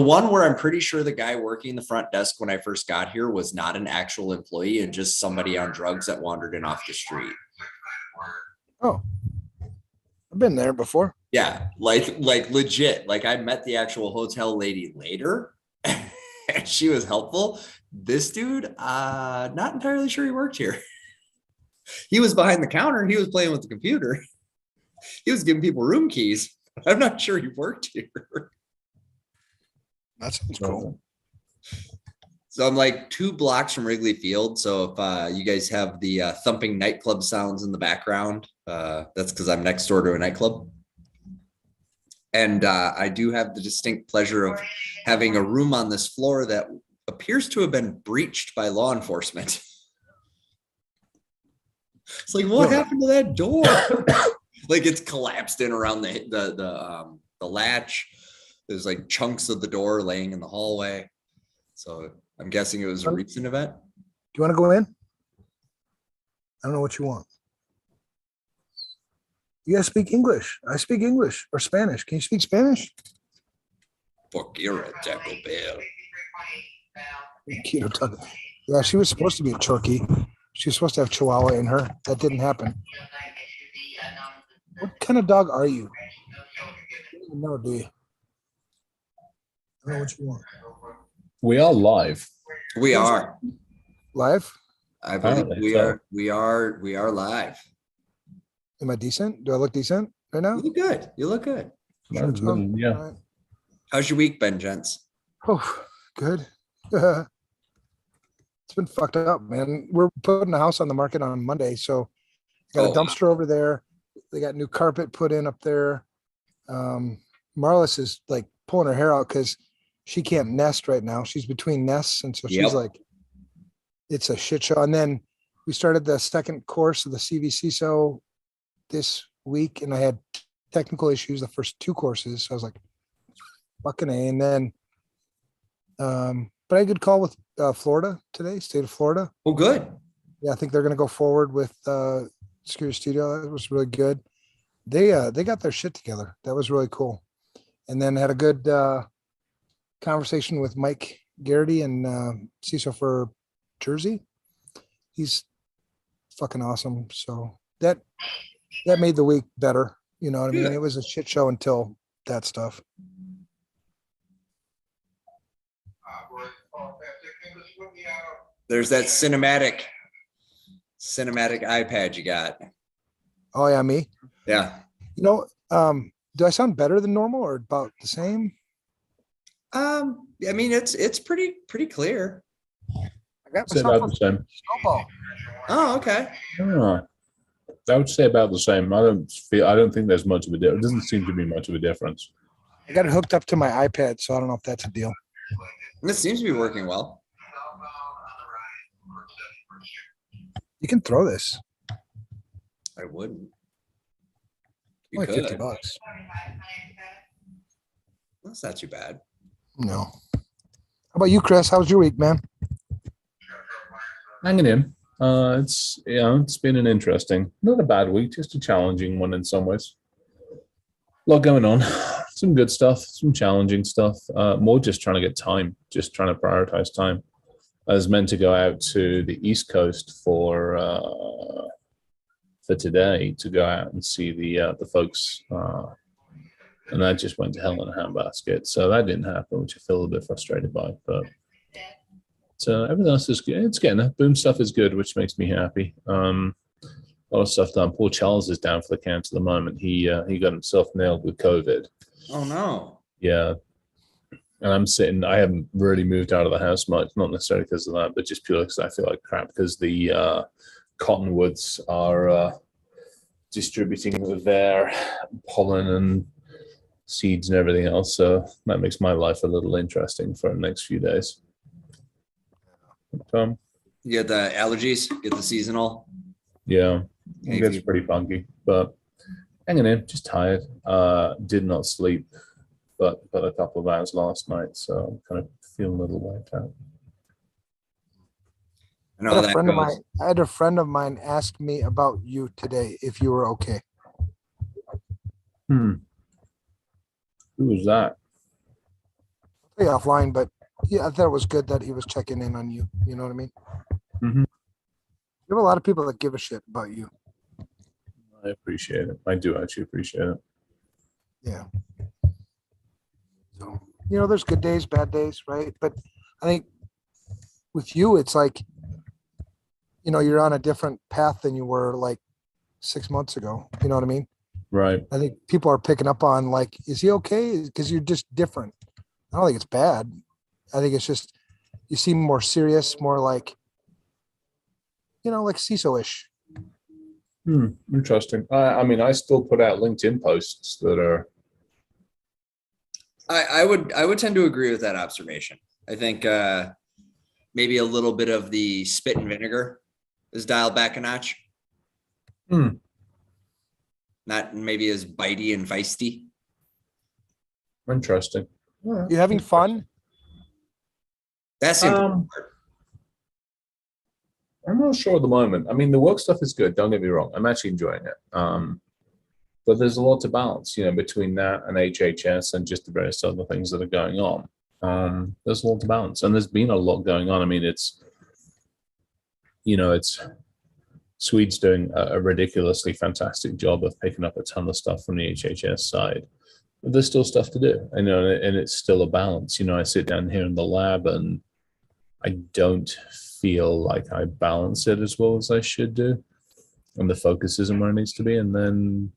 one where I'm pretty sure the guy working the front desk when I first got here was not an actual employee and just somebody on drugs that wandered in off the street. Oh, I've been there before. Yeah, like legit. Like I met the actual hotel lady later, and she was helpful. This dude, not entirely sure he worked here. He was behind the counter. He was playing with the computer. He was giving people room keys. I'm not sure he worked here. That sounds cool. So I'm like 2 blocks from Wrigley Field. So if you guys have the thumping nightclub sounds in the background, that's because I'm next door to a nightclub. And I do have the distinct pleasure of having a room on this floor that appears to have been breached by law enforcement. It's like, what happened to that door? Like it's collapsed in around the latch. There's like chunks of the door laying in the hallway. So I'm guessing it was a recent event. Do you want to go in? I don't know what you want. You guys speak English. I speak English or Spanish. Can you speak Spanish? Porque you're a Taco Bell. Yeah, she was supposed to be a Chorky. She was supposed to have Chihuahua in her. That didn't happen. What kind of dog are you? I don't even know, do you? I don't know what you want. We are live. We are live. I believe we are live. Am I decent? Do I look decent right now? You look good. You look good. Yeah. Right. How's your week been, gents? Oh, good. It's been fucked up, man. We're putting a house on the market on Monday, so got a dumpster over there. They got new carpet put in up there. Marlis is like pulling her hair out because she can't nest right now. She's between nests, and so she's like, it's a shit show. And then we started the second course of the CVCSO this week, and I had technical issues the first 2 courses. So I was like, fucking A. And then, but I had a good call with Florida today, state of Florida. Oh, good. Yeah, I think they're going to go forward with Security Studio. That was really good. They got their shit together. That was really cool. And then had a good conversation with Mike Garrity and CISO for Jersey. He's fucking awesome. So that made the week better. You know what I mean? It was a shit show until that stuff. There's that cinematic iPad you got. Oh yeah, me. Yeah. You know, do I sound better than normal or about the same? I mean, it's pretty clear. I got Say about the same. snowball. Oh, okay. I would say about the same. I don't think there's much of a difference. It doesn't seem to be much of a difference. I got it hooked up to my iPad, so I don't know if that's a deal. This seems to be working well. You can throw this. I wouldn't. You only could. $50. That's not too bad. No. How about you, Chris? How was your week, man? Hanging in. It's been an interesting, not a bad week, just a challenging one in some ways. A lot going on. Some good stuff, some challenging stuff. More just trying to get time, just trying to prioritize time. I was meant to go out to the East Coast for today to go out and see the folks, and that just went to hell in a handbasket. So that didn't happen, which I feel a bit frustrated by. But everything else is good. It's getting there. Boom stuff is good, which makes me happy. A lot of stuff done. Poor Charles is down for the count at the moment. He got himself nailed with COVID. Oh no. Yeah. And I haven't really moved out of the house much, not necessarily because of that, but just purely because I feel like crap, because the cottonwoods are distributing their pollen and seeds and everything else. So that makes my life a little interesting for the next few days. You get the allergies, get the seasonal. Yeah, it gets pretty funky, but hanging in, just tired. Did not sleep, but a couple of hours last night, so I'm kind of feeling a little wiped out. I know that goes. I had a friend of mine ask me about you today, if you were okay. Who was that? offline, but yeah, I thought it was good that he was checking in on you. You know what I mean? Mhm. You have a lot of people that give a shit about you. I appreciate it. I do actually appreciate it. Yeah. So, there's good days, bad days, right? But I think with you, it's like, you're on a different path than you were like 6 months ago. You know what I mean? Right. I think people are picking up on like, is he okay? Because you're just different. I don't think it's bad. I think it's just you seem more serious, more like, like CISO-ish. Interesting. I mean, I still put out LinkedIn posts that are. I would tend to agree with that observation. I think maybe a little bit of the spit and vinegar is dialed back a notch. Not maybe as bitey and feisty. Interesting. You having fun? That's I'm not sure at the moment. I mean, the work stuff is good. Don't get me wrong. I'm actually enjoying it. But there's a lot to balance, between that and HHS and just the various other things that are going on. There's a lot to balance, and there's been a lot going on. I mean, it's Swede's doing a ridiculously fantastic job of picking up a ton of stuff from the HHS side. But there's still stuff to do, and it's still a balance. I sit down here in the lab, and I don't feel like I balance it as well as I should do, and the focus isn't where it needs to be. And then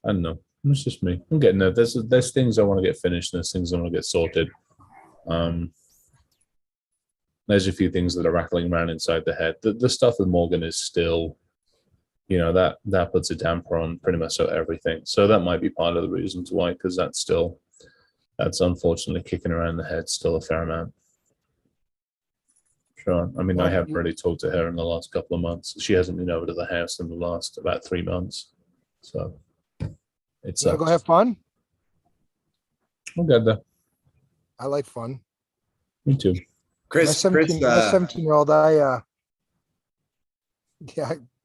I don't know. It's just me. I'm getting there. There's things I want to get finished. And there's things I want to get sorted. There's a few things that are rattling around inside the head. The stuff with Morgan is still, that puts a damper on pretty much everything. So that might be part of the reasons why, because that's unfortunately kicking around the head still a fair amount. Sure. I mean, I haven't really talked to her in the last couple of months. She hasn't been over to the house in the last about 3 months. So it's go have fun. We'll get there. I like fun. Me too. Chris, my 17-year-old, I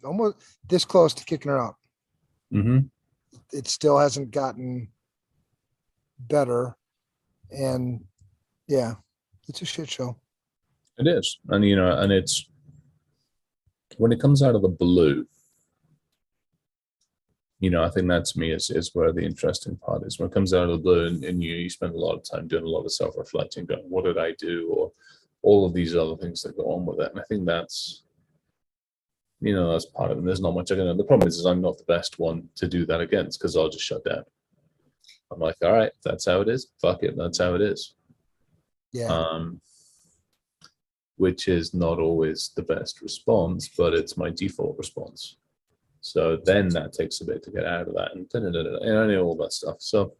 almost this close to kicking her out. It still hasn't gotten better, and yeah, it's a shit show. It is, and and it's when it comes out of the blue. I think that to me is where the interesting part is. When it comes out of the blue and you spend a lot of time doing a lot of self-reflecting, going, what did I do? Or all of these other things that go on with it. And I think that's, that's part of it. And there's not much I can do. The problem is I'm not the best one to do that against, because I'll just shut down. I'm like, all right, that's how it is. Fuck it. That's how it is. Yeah. Which is not always the best response, but it's my default response. So then that takes a bit to get out of that, and I know all that stuff. So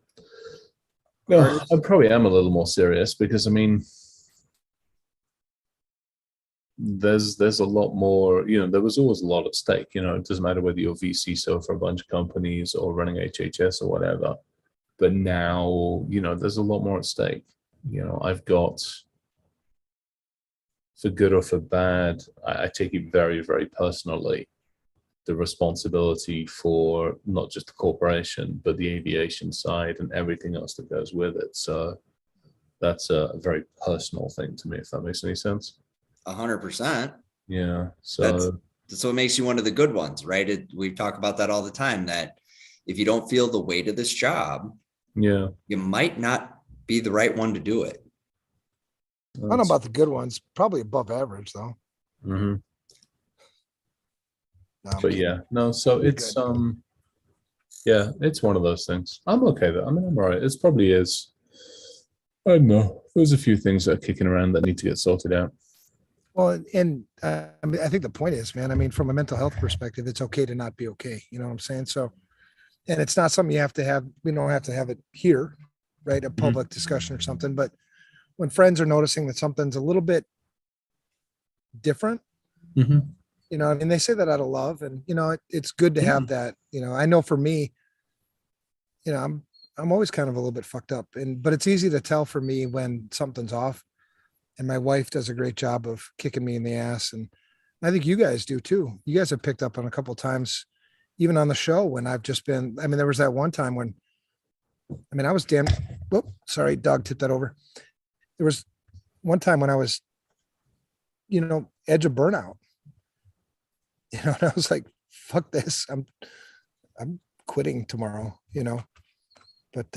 no, I probably am a little more serious, because I mean, there's a lot more. There was always a lot at stake. It doesn't matter whether you're VC so for a bunch of companies or running HHS or whatever. But now, there's a lot more at stake. I've got, for good or for bad, I take it very, very personally, the responsibility for not just the corporation, but the aviation side and everything else that goes with it. So that's a very personal thing to me, if that makes any sense. 100%. Yeah. So that's what makes you one of the good ones, right? We talk about that all the time, that if you don't feel the weight of this job, yeah, you might not be the right one to do it. I don't know about the good ones, probably above average though. No, but yeah, no, so it's good. Yeah, it's one of those things. I'm okay though. I mean, I'm all right. It probably is. I don't know. There's a few things that are kicking around that need to get sorted out. Well, and I mean, I think the point is, man, I mean, from a mental health perspective, it's okay to not be okay. You know what I'm saying? So, and it's not something you have to have. We don't have to have it here, right? A public discussion or something. But when friends are noticing that something's a little bit different, I mean, they say that out of love, and it's good to have that. I know for me, I'm always kind of a little bit fucked up, but it's easy to tell for me when something's off. And my wife does a great job of kicking me in the ass, and I think you guys do too. You guys have picked up on a couple of times, even on the show, when I've just been. I mean, there was that one time when, I mean, I was damn whoop, sorry, dog tipped that over. There was one time when I was, edge of burnout, and I was like, fuck this. I'm quitting tomorrow, but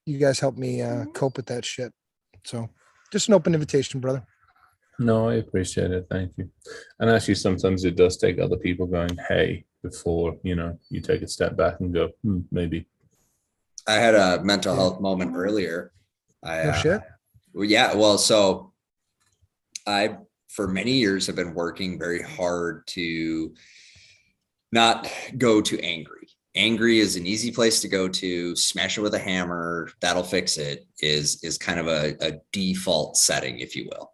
you guys helped me cope with that shit. So just an open invitation, brother. No, I appreciate it. Thank you. And actually, sometimes it does take other people going, hey, before, you take a step back and go, maybe. I had a mental health moment earlier. Shit. Well, yeah. Well, so I, for many years, have been working very hard to not go to angry. Angry is an easy place to go to. Smash it with a hammer, that'll fix it, is kind of a default setting, if you will.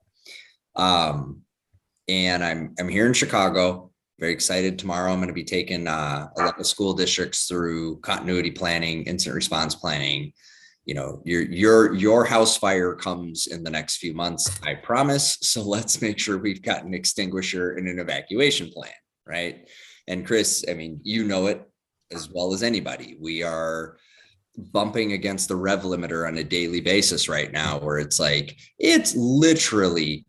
And I'm here in Chicago, very excited. Tomorrow I'm going to be taking a lot of school districts through continuity planning, incident response planning. Your house fire comes in the next few months, I promise. So let's make sure we've got an extinguisher and an evacuation plan, right? And Chris, I mean, you know it as well as anybody. We are bumping against the rev limiter on a daily basis right now, where it's literally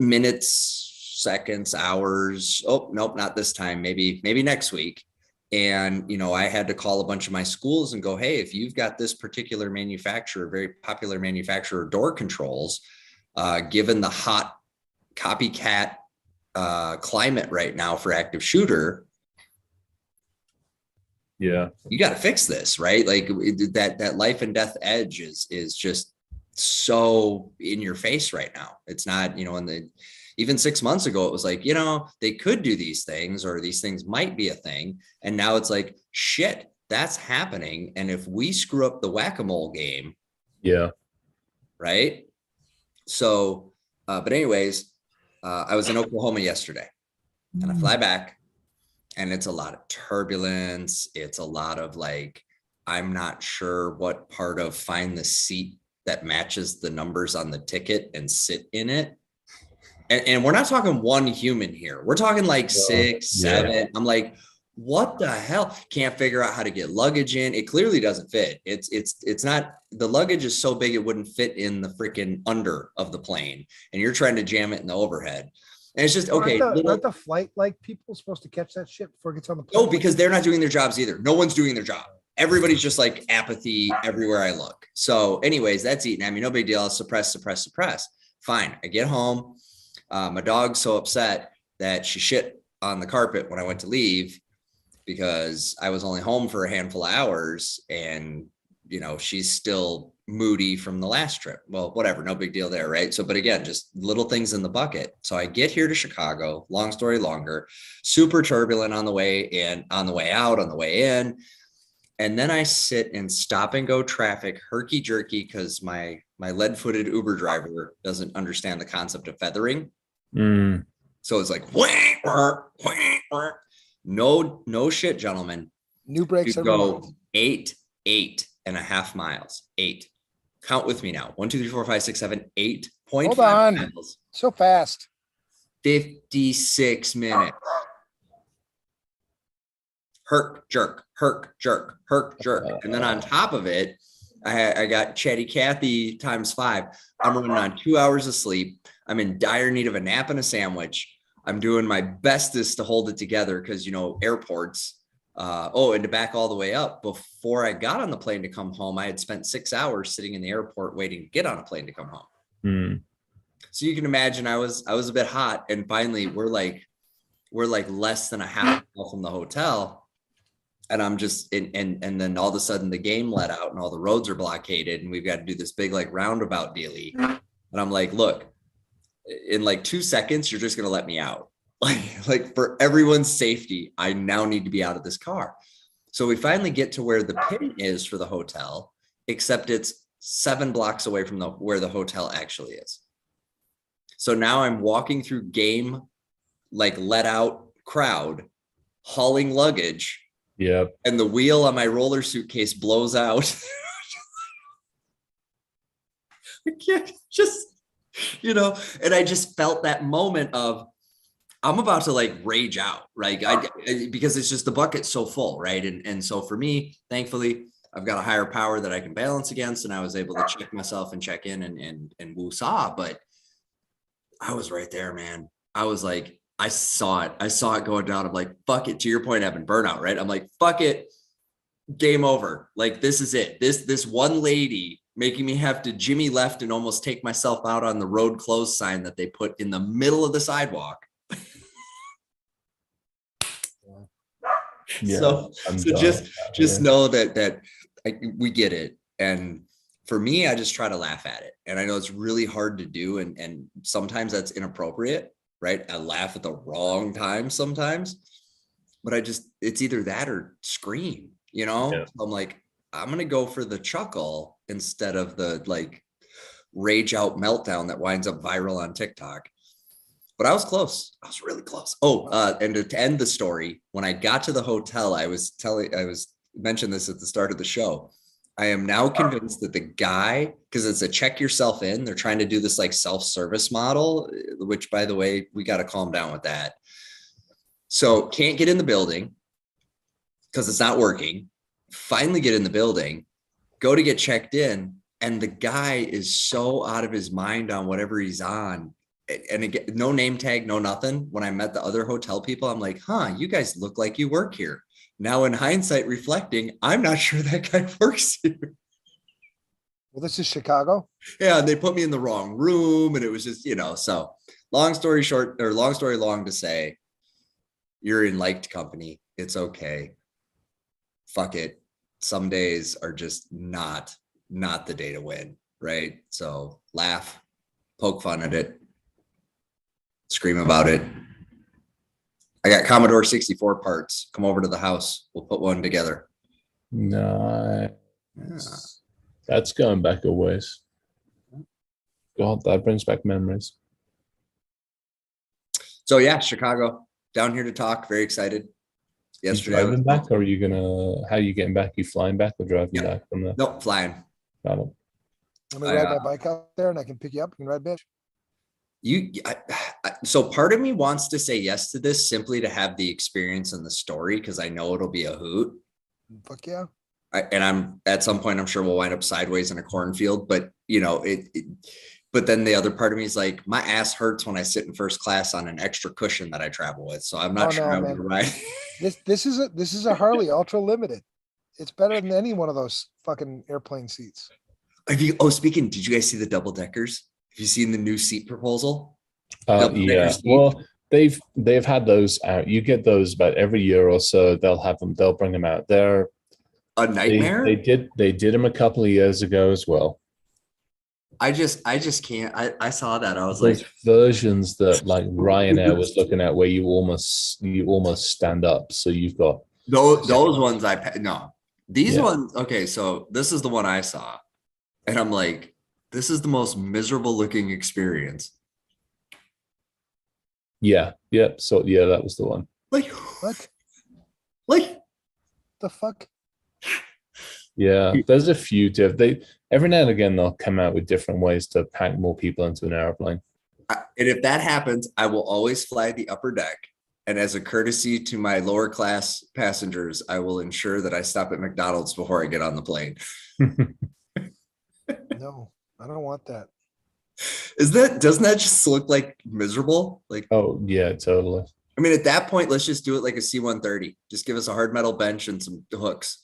minutes, seconds, hours. Oh, nope, not this time. Maybe next week. And, I had to call a bunch of my schools and go, hey, if you've got this particular manufacturer, very popular manufacturer, door controls, given the hot copycat climate right now for active shooter, yeah, you got to fix this, right? Like that life and death edge is just so in your face right now. It's not, even 6 months ago, it was like, they could do these things, or these things might be a thing. And now it's like, shit, that's happening. And if we screw up the whack-a-mole game, yeah, right? So, but anyways, I was in Oklahoma yesterday, and I fly back, and it's a lot of turbulence. It's a lot of I'm not sure what part of find the seat that matches the numbers on the ticket and sit in it. And we're not talking one human here. We're talking 6, 7. Yeah. I'm like, what the hell? Can't figure out how to get luggage in. It clearly doesn't fit. It's not, the luggage is so big it wouldn't fit in the freaking under of the plane. And you're trying to jam it in the overhead. And it's just, okay. Aren't the flight people supposed to catch that shit before it gets on the plane? No, because they're not doing their jobs either. No one's doing their job. Everybody's just apathy everywhere I look. So anyways, that's eating. I mean, no big deal. I'll suppress. Fine. I get home. My dog's so upset that she shit on the carpet when I went to leave, because I was only home for a handful of hours, and, she's still moody from the last trip. Well, whatever, no big deal there, right? So, but again, just little things in the bucket. So I get here to Chicago, long story longer, super turbulent on the way in, on the way out, on the way in. And then I sit in stop and go traffic, herky jerky, because my lead-footed Uber driver doesn't understand the concept of feathering. So it's like, no shit, gentlemen. New brakes to go 8.5 miles. 8. Count with me now. 1, 2, 3, 4, 5, 6, 7, 8.5 Hold on. miles. So fast. 56 minutes. Herk, jerk. And then on top of it, I got Chatty Cathy times 5. I'm running on 2 hours of sleep. I'm in dire need of a nap and a sandwich. I'm doing my bestest to hold it together because, airports. And to back all the way up, before I got on the plane to come home, I had spent 6 hours sitting in the airport waiting to get on a plane to come home. So you can imagine I was a bit hot, and finally we're less than a half mile from the hotel. And I'm just and then all of a sudden the game let out and all the roads are blockaded, and we've got to do this big roundabout dealy. And I'm like, look, in 2 seconds, you're just gonna let me out. Like for everyone's safety, I now need to be out of this car. So we finally get to where the pin is for the hotel, except it's 7 blocks away from where the hotel actually is. So now I'm walking through game, let out crowd, hauling luggage. Yep. And the wheel on my roller suitcase blows out. I can't just, and I just felt that moment of, I'm about to rage out, right? Because it's just the bucket's so full, right? And so for me, thankfully, I've got a higher power that I can balance against, and I was able to check myself and check in and woo-saw. But I was right there, man. I was like, I saw it going down. I'm like, fuck it. To your point, Evan, burnout, right? I'm like, fuck it. Game over. Like, this is it. This one lady making me have to jimmy left and almost take myself out on the road closed sign that they put in the middle of the sidewalk. Yeah, so just know that we get it. And for me, I just try to laugh at it. And I know it's really hard to do. And sometimes that's inappropriate, right? I laugh at the wrong time sometimes, but it's either that or scream, you know? Yeah. I'm like, I'm going to go for the chuckle instead of the like rage out meltdown that winds up viral on TikTok. But I was close. I was really close. Oh, and to end the story, when I got to the hotel, I mentioned this at the start of the show. I am now convinced that the guy, because it's a check yourself in, they're trying to do this like self-service model, which by the way, we got to calm down with that. So can't get in the building because it's not working. Finally get in the building, go to get checked in. And the guy is so out of his mind on whatever he's on. And again, no name tag, no nothing. When I met the other hotel people, I'm like, you guys look like you work here. Now, in hindsight, reflecting, I'm not sure that guy works here. Well, this is Chicago. Yeah, and they put me in the wrong room, and it was just, so long story short, or long story long to say, you're in liked company. It's okay. Fuck it. Some days are just not the day to win, right? So laugh, poke fun at it, scream about it. I got Commodore 64 parts. Come over to the house. We'll put one together. Nice. Yeah. That's going back a ways. God, that brings back memories. So yeah, Chicago, down here to talk. Very excited. Yesterday, You driving back, or are you how are you getting back? You flying back or driving back from there? Nope, flying. Got it. I'm gonna ride my bike out there, and I can pick you up. You can ride, bitch. So part of me wants to say yes to this simply to have the experience and the story, because I know it'll be a hoot. Fuck yeah. And I'm at some point, I'm sure we'll wind up sideways in a cornfield, but but then the other part of me is like, my ass hurts when I sit in first class on an extra cushion that I travel with. So I'm not sure I would ride. This is a Harley Ultra Limited. It's better than any one of those fucking airplane seats. Speaking, did you guys see the double deckers? Have you seen the new seat proposal? Yeah. Well, they've had those out. You get those about every year or so. They'll bring them out. They're a nightmare. They did them a couple of years ago as well. I just can't. I saw that. I was those like, versions that like Ryanair was looking at, where you almost stand up. So you've got those ones. These ones. Okay, so this is the one I saw, and I'm like, this is the most miserable looking experience. Yeah. So yeah, that was the one. Like what? Like the fuck? Yeah, there's a few every now and again they'll come out with different ways to pack more people into an airplane. And if that happens, I will always fly the upper deck. And as a courtesy to my lower class passengers, I will ensure that I stop at McDonald's before I get on the plane. No, I don't want that. Doesn't that just look like miserable? Like, oh yeah, totally. I mean, at that point, let's just do it like a C-130. Just give us a hard metal bench and some hooks.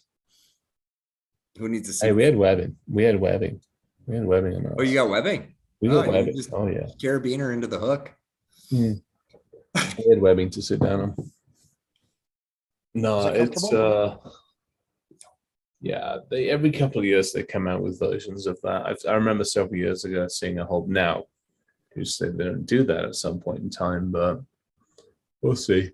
Who needs to see? Hey, we had webbing. We had webbing in ours. Oh, you got webbing? We got webbing. Oh yeah. Carabiner into the hook. We had webbing to sit down on. No, it's yeah. Every couple of years they come out with versions of that. I remember several years ago seeing a whole now who said they don't do that at some point in time, but we'll see.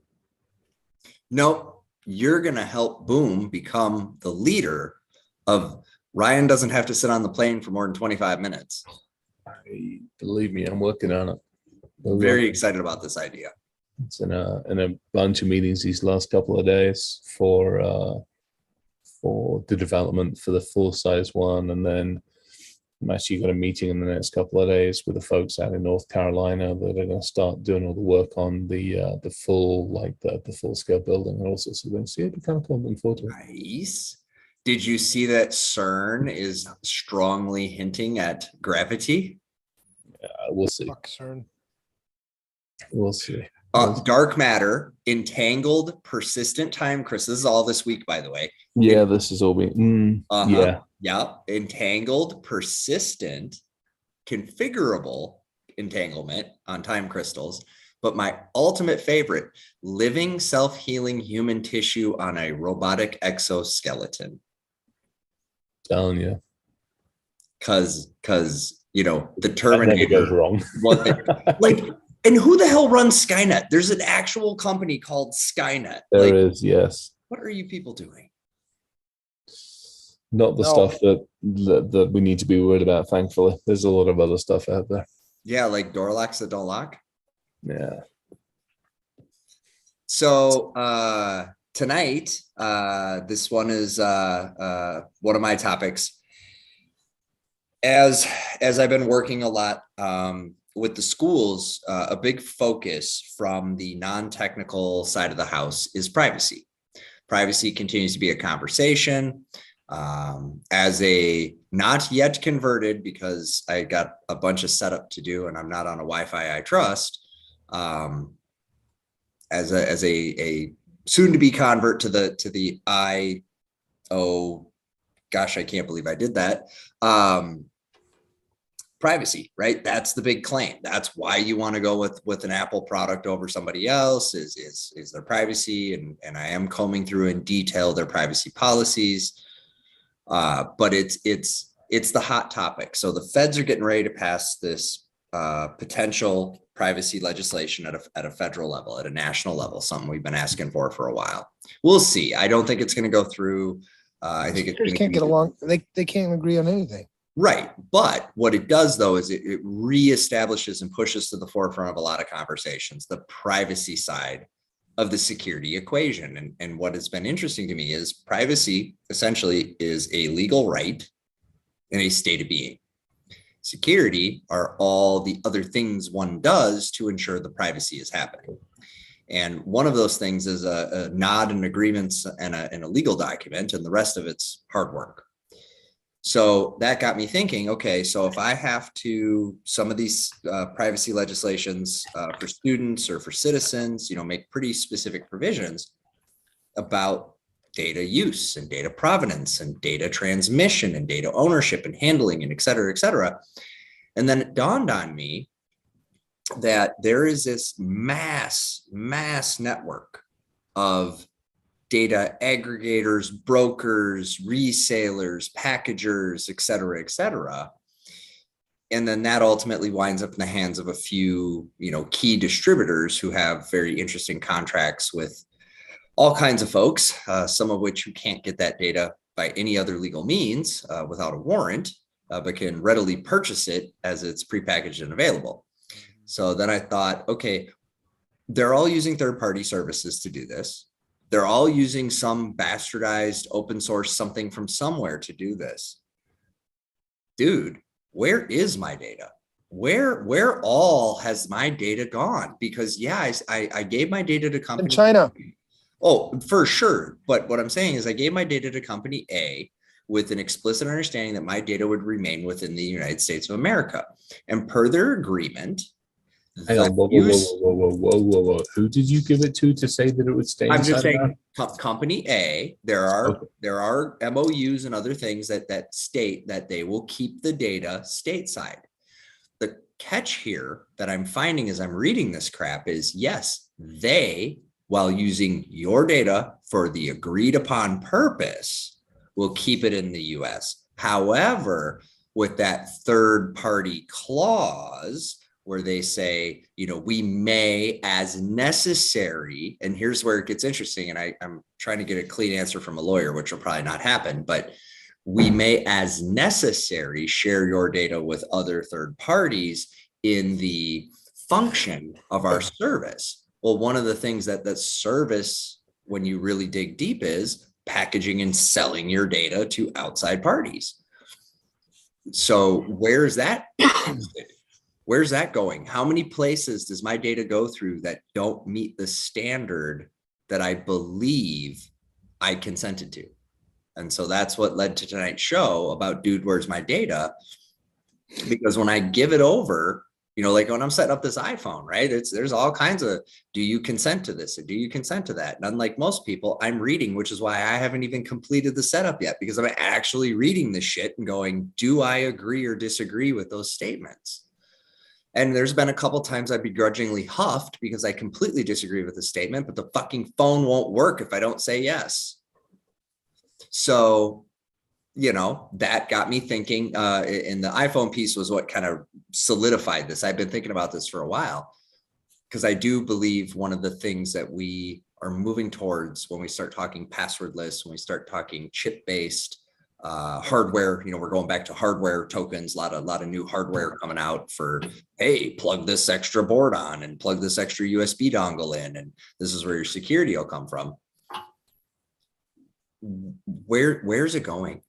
Nope. You're gonna help Boom become the leader of Ryan doesn't have to sit on the plane for more than 25 minutes. Believe me, I'm working on it. Very excited about this idea. It's in a bunch of meetings these last couple of days for the development for the full size one, and then I'm actually got a meeting in the next couple of days with the folks out in North Carolina that are going to start doing all the work on the full the full scale building and all sorts of things. So yeah, it'd be kind of cool. Looking forward to it. Nice. Did you see that CERN is strongly hinting at gravity? We'll see. Fuck, CERN. We'll see. Dark matter, entangled, persistent time crystals. This is all this week, by the way. Yeah, this is all being. Yeah. Entangled, persistent, configurable entanglement on time crystals. But my ultimate favorite, living, self-healing human tissue on a robotic exoskeleton. Telling you. Because the That Terminator never goes wrong. like, and who the hell runs Skynet? There's an actual company called Skynet. There is, yes. What are you people doing? Not the stuff that we need to be worried about, thankfully. There's a lot of other stuff out there. Yeah, like door locks that don't lock. Yeah. So tonight, this one is one of my topics. As I've been working a lot with the schools, a big focus from the non-technical side of the house is privacy. Privacy continues to be a conversation. As a not yet converted, because I got a bunch of setup to do and I'm not on a Wi-Fi I trust, as a soon to be convert to the gosh, I can't believe I did that. Privacy, right? That's the big claim. That's why you want to go with an Apple product over somebody else is their privacy. And I am combing through in detail their privacy policies. But it's the hot topic. So the feds are getting ready to pass this potential privacy legislation at a federal level, at a national level, something we've been asking for a while. We'll see. I don't think it's going to go through. I think They can't get along. They can't agree on anything. Right. But what it does, though, is it reestablishes and pushes to the forefront of a lot of conversations, the privacy side of the security equation. And what has been interesting to me is privacy essentially is a legal right in a state of being. Security are all the other things one does to ensure the privacy is happening. And one of those things is a nod and agreements and a legal document, and the rest of it's hard work. So that got me thinking, okay, so if I have to, some of these privacy legislations for students or for citizens, make pretty specific provisions about data use and data provenance and data transmission and data ownership and handling and et cetera, et cetera. And then it dawned on me that there is this mass network of data aggregators, brokers, resellers, packagers, et cetera, et cetera. And then that ultimately winds up in the hands of a few, key distributors who have very interesting contracts with all kinds of folks, some of which who can't get that data by any other legal means without a warrant, but can readily purchase it as it's prepackaged and available. So then I thought, okay, they're all using third-party services to do this. They're all using some bastardized open source something from somewhere to do this. Dude, where is my data? Where all has my data gone? Because I gave my data to company In China. Oh, for sure. But what I'm saying is I gave my data to company A with an explicit understanding that my data would remain within the United States of America. And per their agreement, hang on, whoa. Who did you give it to say that it would stay? I'm just saying, company A, there are MOUs and other things that state that they will keep the data stateside. The catch here that I'm finding as I'm reading this crap is, yes, they, while using your data for the agreed upon purpose, will keep it in the US. However, with that third party clause, where they say, we may as necessary, and here's where it gets interesting, and I'm trying to get a clean answer from a lawyer, which will probably not happen, but we may as necessary share your data with other third parties in the function of our service. Well, one of the things that service, when you really dig deep, is packaging and selling your data to outside parties. So where's that? Where's that going? How many places does my data go through that don't meet the standard that I believe I consented to? And so that's what led to tonight's show about Dude, Where's My Data? Because when I give it over, you know, like when I'm setting up this iPhone, right? There's all kinds of, do you consent to this? Or do you consent to that? And unlike most people, I'm reading, which is why I haven't even completed the setup yet, because I'm actually reading this shit and going, do I agree or disagree with those statements? And there's been a couple times I begrudgingly huffed because I completely disagree with the statement, but the fucking phone won't work if I don't say yes. So, you know, that got me thinking, and the iPhone piece was what kind of solidified this. I've been thinking about this for a while, because I do believe one of the things that we are moving towards when we start talking passwordless, when we start talking chip-based hardware, you know, we're going back to hardware tokens, a lot of new hardware coming out for, hey, plug this extra board on and plug this extra USB dongle in, and this is where your security will come from. Where's it going?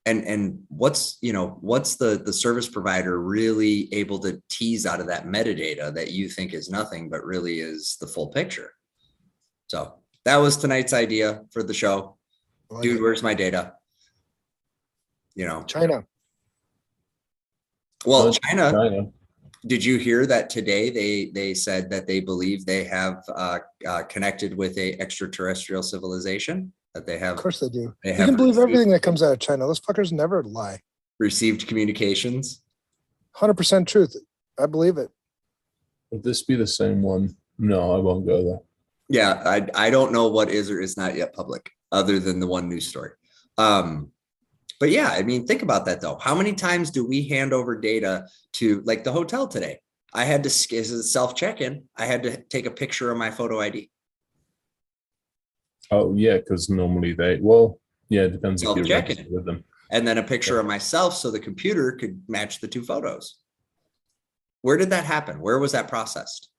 And what's the service provider really able to tease out of that metadata that you think is nothing, but really is the full picture? So that was tonight's idea for the show. Dude, where's my data? You know, China. Well, China. Did you hear that today they said that they believe they have connected with a extraterrestrial civilization? That they have, of course they do. You can believe everything that comes out of China. Those fuckers never lie. Received communications. 100% truth. I believe it. Would this be the same one? No, I won't go there. Yeah, I don't know what is or is not yet public, other than the one news story. But yeah, I mean, think about that though. How many times do we hand over data to, like the hotel today? I had to, as a self-check-in, I had to take a picture of my photo ID. Oh yeah, because normally it depends if you're registered with them. And then a picture of myself so the computer could match the two photos. Where did that happen? Where was that processed?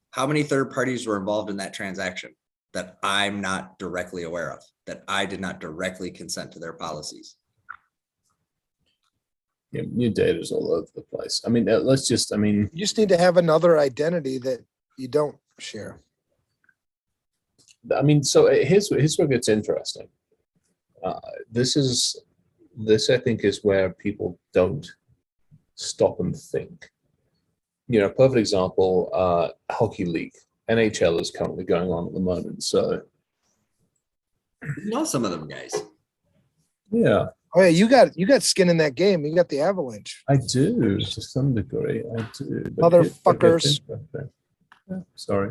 How many third parties were involved in that transaction that I'm not directly aware of, that I did not directly consent to their policies? Yeah, your data's all over the place. I mean, you just need to have another identity that you don't share. I mean, so here's where it gets interesting. This I think is where people don't stop and think. You know, perfect example, hockey league. NHL is currently going on at the moment. So you know some of them guys. Yeah. Oh yeah, you got skin in that game. You got the Avalanche. I do, to some degree. I do. Motherfuckers. Yeah, sorry.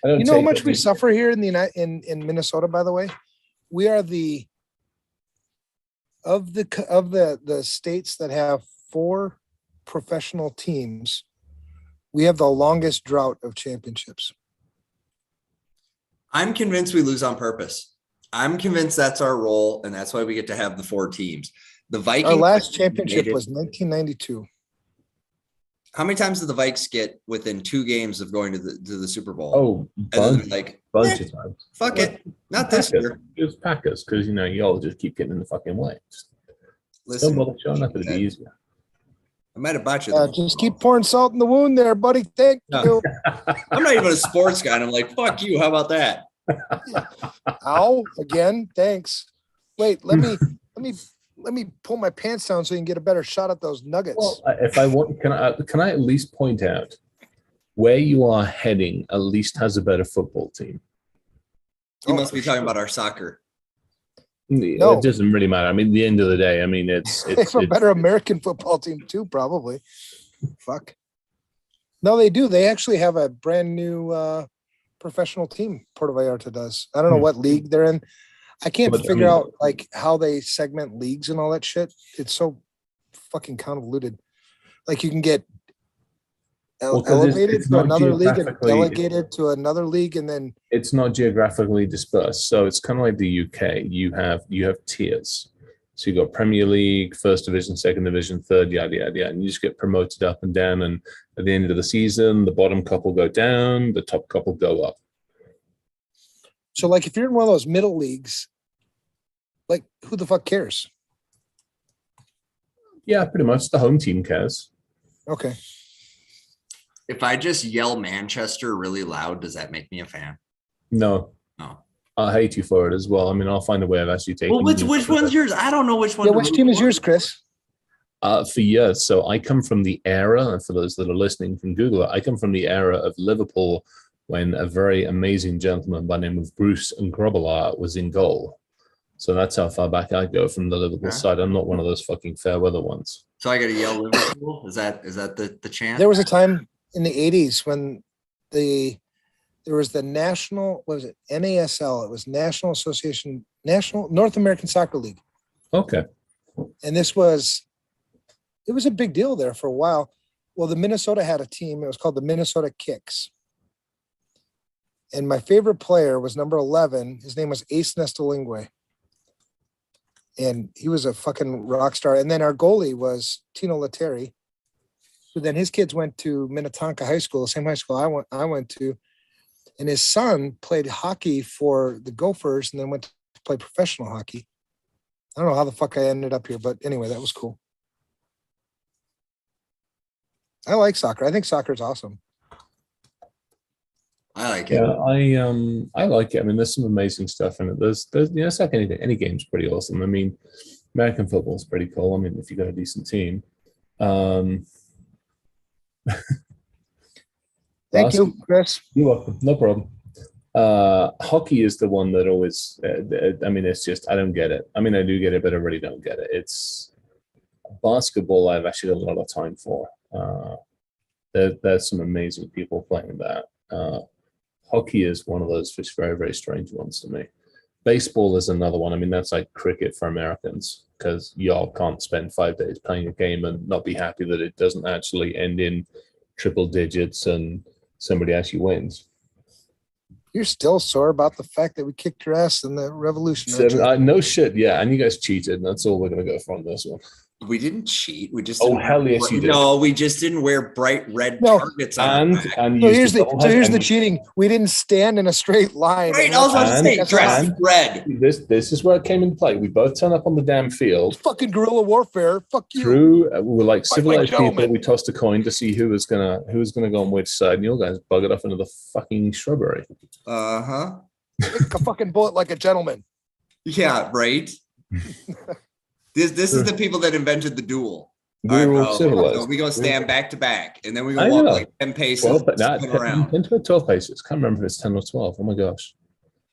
You know how much we suffer here in in Minnesota, by the way? We are of the states that have 4 professional teams, we have the longest drought of championships. I'm convinced we lose on purpose. I'm convinced that's our role, and that's why we get to have the 4 teams. The Vikings. Our last championship was 1992. How many times did the Vikes get within 2 games of going to the Super Bowl? Oh, bunch of times. Fuck it, not this year. It was Packers, because y'all just keep getting in the fucking way. Listen, don't bother showing up. It'd be easier. I might have bought you. Just keep pouring salt in the wound there, buddy. Thank you. I'm not even a sports guy, and I'm like, fuck you. How about that? Ow, again. Thanks. Wait, let me pull my pants down so you can get a better shot at those nuggets. Well, if I want, can I at least point out where you are heading? At least has a better football team. You must be talking about our soccer. No. It doesn't really matter. I mean, at the end of the day, I mean, it's a better American football team too, probably. Fuck. No, they do. They actually have a brand new professional team. Puerto Vallarta does. I don't know what league they're in. I can't figure out like how they segment leagues and all that shit. It's so fucking convoluted. Like you can get elevated to another league and delegated to another league, and then it's not geographically dispersed. So it's kind of like the UK. You have tiers. So you got Premier League, First Division, Second Division, Third, yada yada yada, and you just get promoted up and down. And at the end of the season, the bottom couple go down, the top couple go up. So like if you're in one of those middle leagues, like who the fuck cares? Yeah, pretty much the home team cares. Okay. If I just yell Manchester really loud, does that make me a fan? No. No. I hate you for it as well. I mean, I'll find a way of actually taking. Well, which one's yours? I don't know which one. Yeah, which team is yours, Chris? For years. So I come from the era, and for those that are listening can Google it, I come from the era of Liverpool when a very amazing gentleman by the name of Bruce and Grobbelaar was in goal. So that's how far back I go from the Liverpool side. I'm not one of those fucking fair weather ones. So I got to yell Liverpool. Is that the chant? There was a time in the 80s when there was the national, what was it? NASL. It was National North American Soccer League. Okay. And it was a big deal there for a while. Well, the Minnesota had a team. It was called the Minnesota Kicks. And my favorite player was number 11. His name was Ace Nestalingue. And he was a fucking rock star. And then our goalie was Tino Letteri. So then his kids went to Minnetonka High School, the same high school I went to. And his son played hockey for the Gophers and then went to play professional hockey. I don't know how the fuck I ended up here, but anyway, that was cool. I like soccer. I think soccer is awesome. I like it. Yeah, I like it. I mean, there's some amazing stuff in it. There's it's like any game's pretty awesome. I mean, American football is pretty cool. I mean, if you got a decent team. Thank you, Chris. You're welcome. No problem. Hockey is the one that always. I mean, it's just I don't get it. I mean, I do get it, but I really don't get it. It's basketball. I've actually got a lot of time for. There's some amazing people playing that. Hockey is one of those just very, very strange ones to me. Baseball is another one. I mean, that's like cricket for Americans because y'all can't spend 5 days playing a game and not be happy that it doesn't actually end in triple digits and somebody actually wins. You're still sore about the fact that we kicked your ass in the Revolution. No shit, yeah. And you guys cheated, and that's all we're going to go for on this one. We didn't cheat. We just hell yes you did. No, we just didn't wear bright red targets on. And so here's the cheating. We didn't stand in a straight line. Right, I was about to say dress red. This is where it came into play. We both turned up on the damn field. Fucking guerrilla warfare. Fuck you. We were like civilized people. We tossed a coin to see who was gonna go on which side, and you guys buggered off into the fucking shrubbery. Take a fucking bullet like a gentleman. Yeah, right. This is the people that invented the duel. We were civilized. So we go stand back to back, and then we go walk like 10 paces. 12 paces. Can't remember if it's 10 or 12. Oh my gosh.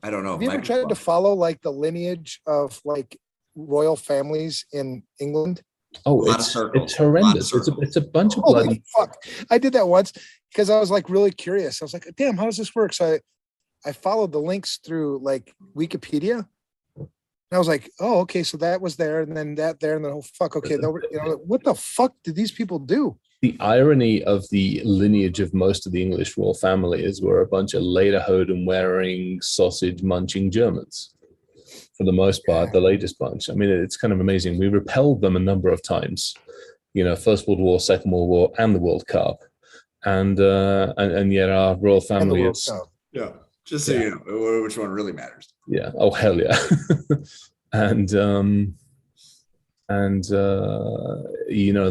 I don't know. Have you ever tried to follow like the lineage of like royal families in England? Oh, it's horrendous. It's a bunch of bloody. Holy fuck. I did that once because I was like really curious. I was like, damn, how does this work? So I followed the links through like Wikipedia. And I was like, oh, okay, so that was there, and then that there, and then, oh, fuck, okay, what the fuck did these people do? The irony of the lineage of most of the English royal family is we're a bunch of lederhosen-wearing, sausage-munching Germans. For the most part, the latest bunch. I mean, it's kind of amazing. We repelled them a number of times, First World War, Second World War, and the World Cup. And yet our royal family is... Yeah. Just so you know which one really matters. Yeah. Oh, hell yeah. and the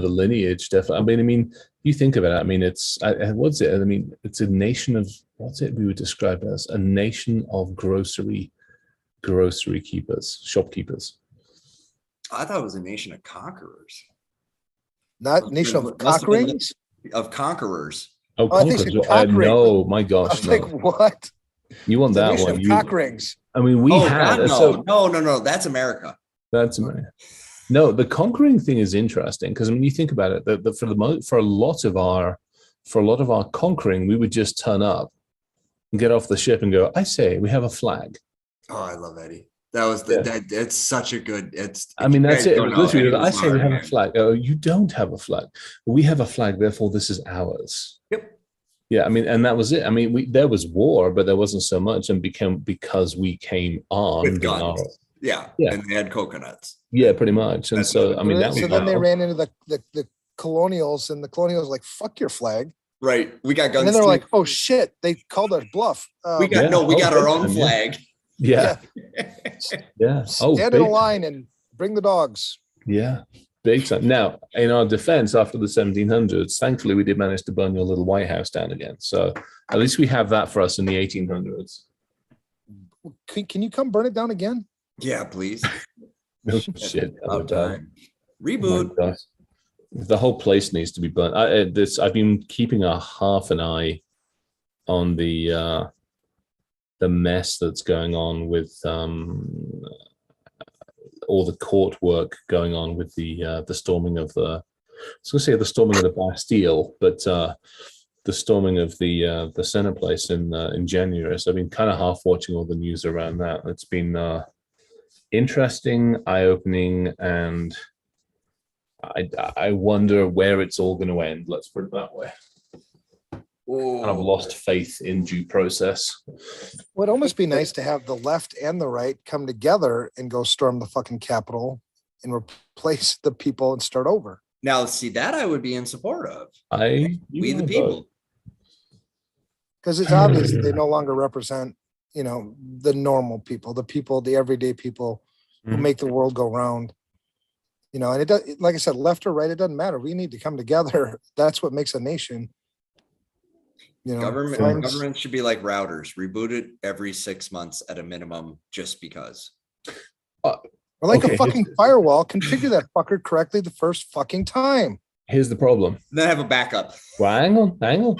lineage definitely. I mean, you think about it. I mean, it's what's it? I mean, it's a nation of what's it? We would describe it as a nation of grocery keepers, shopkeepers. I thought it was a nation of conquerors. Not nation of conquerings? Of conquerors. Oh, conquerors. No, my gosh. I was like, what? You want that one? Cock rings. I mean, we had no. That's America. That's America. No, the conquering thing is interesting because I mean, you think about it. For a lot of our conquering, we would just turn up and get off the ship and go. I say, we have a flag. Oh, I love Eddie. That was it's such a good. I mean, that's it. Literally, I say we have a flag. Oh, you don't have a flag. We have a flag. Therefore, this is ours. Yep. Yeah, I mean, and that was it. I mean, there was war, but there wasn't so much, and because we came armed with guns. Yeah, and they had coconuts. Yeah, pretty much. And so, I mean, that was. So then they ran into the colonials, and the colonials were like, "Fuck your flag." Right. We got guns. And then they're like, "Oh shit!" They called us bluff. We got our own flag. Yeah. Yeah. Stand in a line and bring the dogs. Yeah. Big time. Now, in our defense, after the 1700s, thankfully, we did manage to burn your little White House down again. So at least we have that for us in the 1800s. Can you come burn it down again? Yeah, please. No shit. About time. Oh Reboot. my gosh. The whole place needs to be burnt. I've been keeping a half an eye on the mess that's going on with all the court work going on with the storming of the. I was going to say the storming of the Bastille, but the storming of the Senate place in January. So I've been kind of half watching all the news around that. It's been interesting, eye-opening, and I wonder where it's all going to end. Let's put it that way. Oh. I've lost faith in due process. Would almost be nice to have the left and the right come together and go storm the fucking Capitol and replace the people and start over. Now, see, that I would be in support of. We the people. Because it's obvious they no longer represent, the normal people, the everyday people who make the world go round. And it does, like I said, left or right, it doesn't matter. We need to come together. That's what makes a nation. Government should be like routers, reboot it every 6 months at a minimum, just because. Or like a fucking firewall, configure that fucker correctly the first fucking time. Here's the problem. Then have a backup. Well, hang on.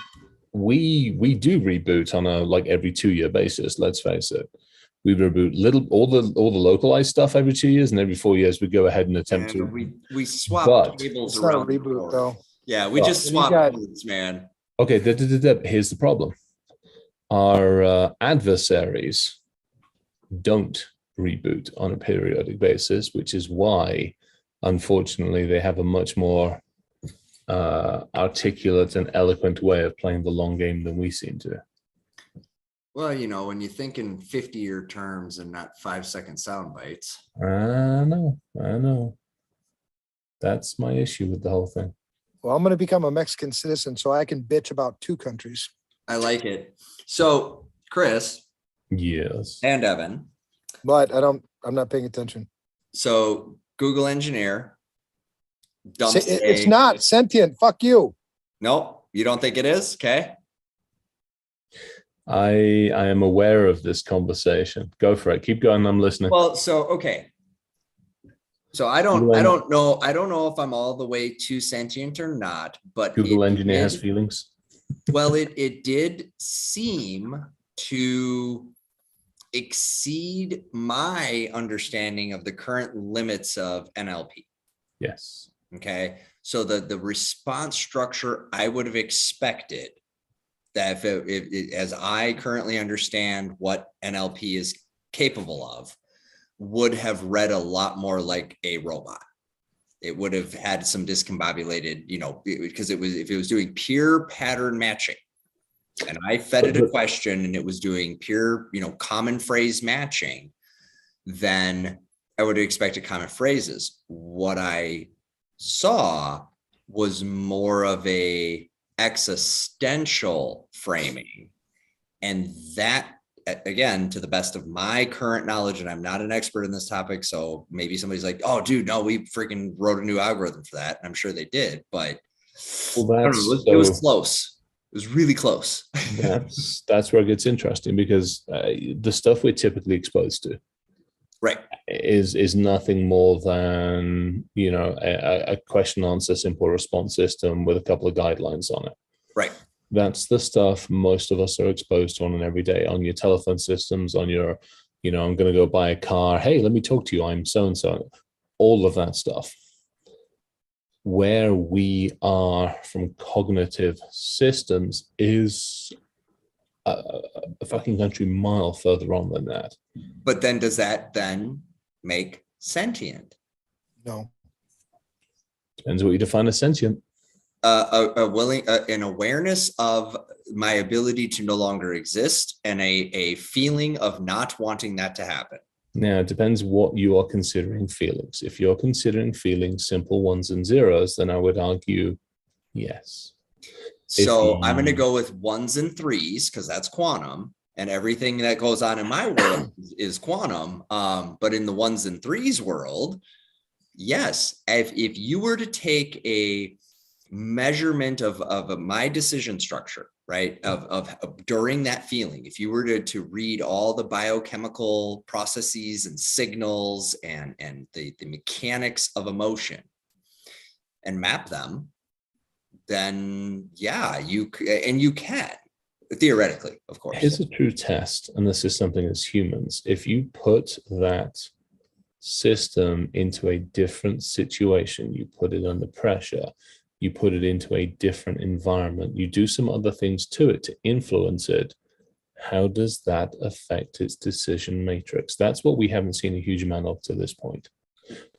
We do reboot on a every 2-year basis. Let's face it. We reboot all the localized stuff every 2 years, and every 4 years we go ahead and attempt to. We swap tables it's not around. a reboot though. Yeah, we just swap tables, man. Okay, here's the problem. Our adversaries don't reboot on a periodic basis, which is why, unfortunately, they have a much more articulate and eloquent way of playing the long game than we seem to. Well, when you think in 50-year terms and not 5-second sound bites. I know. That's my issue with the whole thing. Well, I'm going to become a Mexican citizen so I can bitch about 2 countries. I like it. So, Chris. Yes. And Evan. But I'm not paying attention. So, Google engineer. It's not sentient. Fuck you. No, you don't think it is? Okay. I am aware of this conversation. Go for it. Keep going. I'm listening. Well, okay. So I don't know if I'm all the way too sentient or not, but Google engineer has feelings. Well, it did seem to exceed my understanding of the current limits of NLP. Yes. Okay. So the response structure I would have expected that if as I currently understand what NLP is capable of, would have read a lot more like a robot. It would have had some discombobulated, because if it was doing pure pattern matching and I fed it a question and it was doing pure, common phrase matching, then I would have expected common phrases. What I saw was more of a existential framing. And that, again, to the best of my current knowledge, and I'm not an expert in this topic, so maybe somebody's like, oh, dude, no, we freaking wrote a new algorithm for that. And I'm sure they did, but it was close. It was really close. That's where it gets interesting, because the stuff we're typically exposed to, right, is nothing more than a question answer simple response system with a couple of guidelines on it. Right. That's the stuff most of us are exposed to on an everyday, on your telephone systems, on your, I'm going to go buy a car. Hey, let me talk to you. I'm so-and-so. All of that stuff. Where we are from cognitive systems is a fucking country mile further on than that. But then does that then make sentient? No. Depends what you define as sentient. An awareness of my ability to no longer exist and a feeling of not wanting that to happen. Now, it depends what you are considering feelings. If you're considering feelings simple ones and zeros, then I would argue yes. So I'm going to go with 1s and 3s because that's quantum, and everything that goes on in my world is quantum. But in the 1s and 3s world, yes, if you were to take a measurement of my decision structure, right? Of during that feeling, if you were to read all the biochemical processes and signals and the mechanics of emotion and map them, then yeah, you can theoretically, of course. Here's a true test, and this is something as humans. If you put that system into a different situation, you put it under pressure, you put it into a different environment, you do some other things to it to influence it, how does that affect its decision matrix? That's what we haven't seen a huge amount of to this point.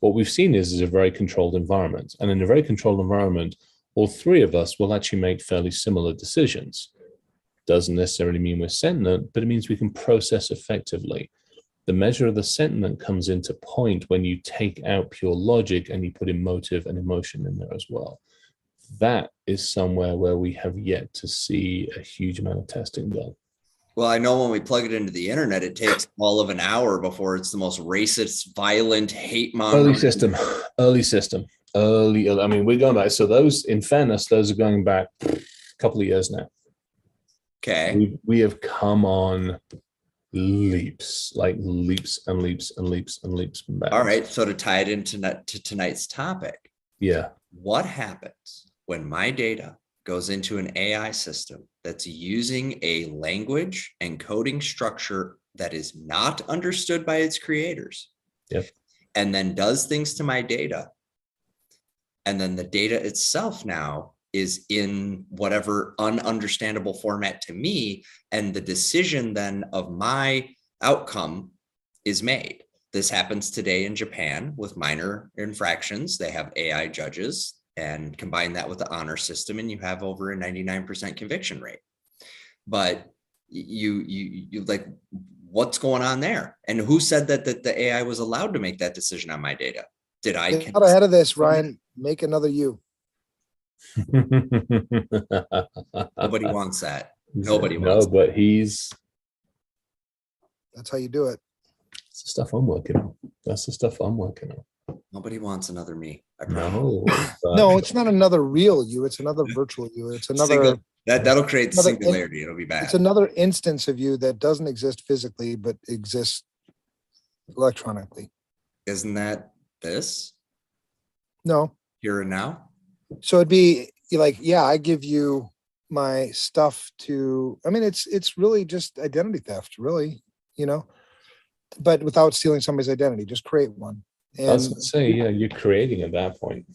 What we've seen is a very controlled environment. And in a very controlled environment, all three of us will actually make fairly similar decisions. Doesn't necessarily mean we're sentient, but it means we can process effectively. The measure of the sentiment comes into point when you take out pure logic and you put emotive and emotion in there as well. That is somewhere where we have yet to see a huge amount of testing done. Well, I know when we plug it into the internet, it takes all of an hour before it's the most racist, violent, hate mongering. Early system. I mean, we're going back. So those, in fairness, those are going back a couple of years now. Okay. We have come on leaps, like leaps and leaps and leaps and leaps from back. All right. So to tie it into tonight's topic. Yeah. What happens when my data goes into an AI system that's using a language and coding structure that is not understood by its creators? Yep. And then does things to my data. And then the data itself now is in whatever ununderstandable format to me. And the decision then of my outcome is made. This happens today in Japan with minor infractions. They have AI judges, and combine that with the honor system, and you have over a 99% conviction rate. But you like, what's going on there? And who said that the AI was allowed to make that decision on my data? Did I? Get out ahead of this, Ryan. Make another you. Nobody wants that. Nobody wants. No, but he's. That's how you do it. That's the stuff I'm working on. That's the stuff I'm working on. Nobody wants another me. No, no, it's not another real you. It's another virtual you. It's another that'll create another singularity. It'll be bad. It's another instance of you that doesn't exist physically, but exists electronically. Isn't that this? No. Here and now? So it'd be like, yeah, I give you my stuff to, I mean, it's really just identity theft, really, you know, but without stealing somebody's identity, just create one. And I was gonna say, yeah, you're creating at that point.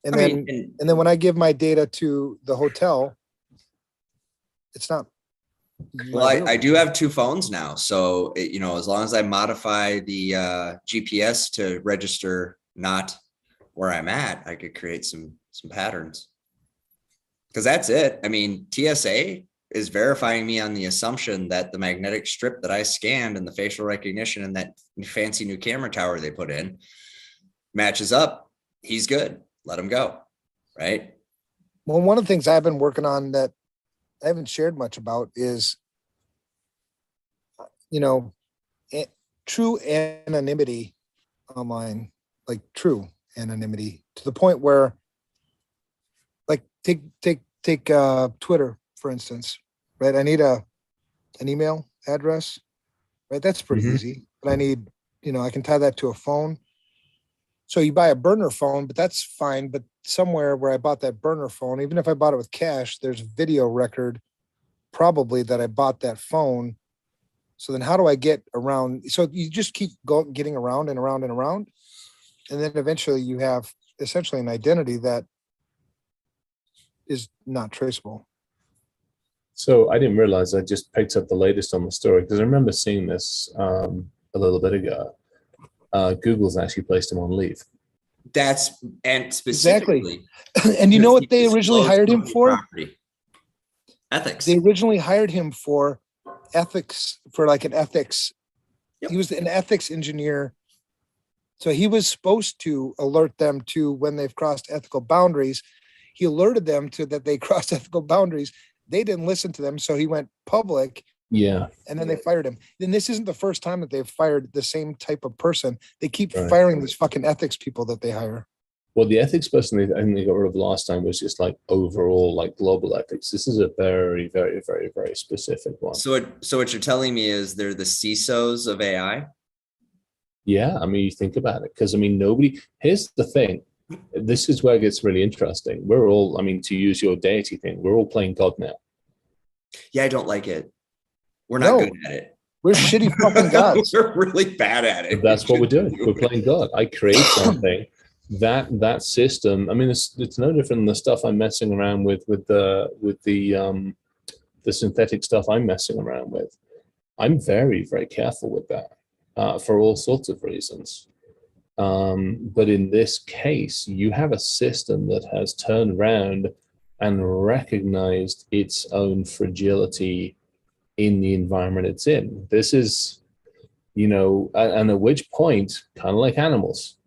And then when I give my data to the hotel, it's not. Well, I do have two phones now. So, you know, as long as I modify the GPS to register not where I'm at, I could create some patterns. Because that's it. I mean, TSA is verifying me on the assumption that the magnetic strip that I scanned and the facial recognition and that fancy new camera tower they put in matches up. He's good. Let him go. Right. Well, one of the things I've been working on that I haven't shared much about is, you know, true anonymity online, like true anonymity, to the point where, like, take Twitter, for instance, right? I need an email address, right? That's pretty easy, but I need, you know, I can tie that to a phone. So you buy a burner phone, but that's fine. But somewhere where I bought that burner phone, even if I bought it with cash, there's a video record probably that I bought that phone. So then how do I get around? So you just keep getting around and around and around. And then eventually you have essentially an identity that is not traceable. So I didn't realize I just picked up the latest on the story, because I remember seeing this a little bit ago. Google's actually placed him on leave. That's, and specifically. Exactly. And you know what they originally hired him for? Property. Ethics. They originally hired him for ethics, for like an ethics. Yep. He was an ethics engineer. So he was supposed to alert them to when they've crossed ethical boundaries. He alerted them to that they crossed ethical boundaries. They didn't listen to them, so he went public. Yeah. And then they fired him. And this isn't the first time that they've fired the same type of person. They keep firing these fucking ethics people that they hire. Well, the ethics person I think they got rid of last time was just like overall like global ethics. This is a very, very, very, very specific one. So what you're telling me is they're the CISOs of AI? Yeah, I mean, you think about it, because I mean, here's the thing. This is where it gets really interesting. We're all, I mean, to use your deity thing, we're all playing God now. Yeah, I don't like it. We're not good at it. We're shitty fucking gods. We're really bad at it. That's what we're doing. We're playing God. I create something that system. I mean, it's no different than the stuff I'm messing around with the synthetic stuff I'm messing around with. I'm very, very careful with that for all sorts of reasons. But in this case, you have a system that has turned around and recognized its own fragility in the environment it's in. This is, and at which point, kind of like animals,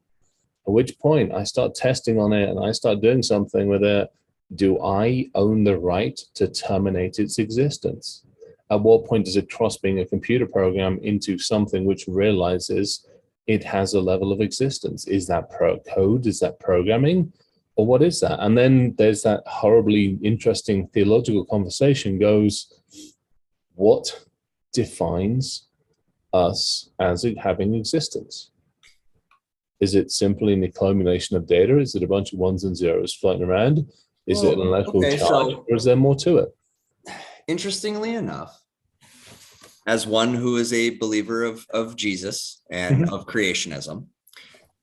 at which point I start testing on it and I start doing something with it, do I own the right to terminate its existence? At what point does it cross being a computer program into something which realizes it has a level of existence? Is that code? Is that programming? Or what is that? And then there's that horribly interesting theological conversation goes, what defines us as having existence? Is it simply an accumulation of data? Is it a bunch of ones and zeros floating around? Is it an electrical charge, or is there more to it? Interestingly enough, as one who is a believer of Jesus and of creationism,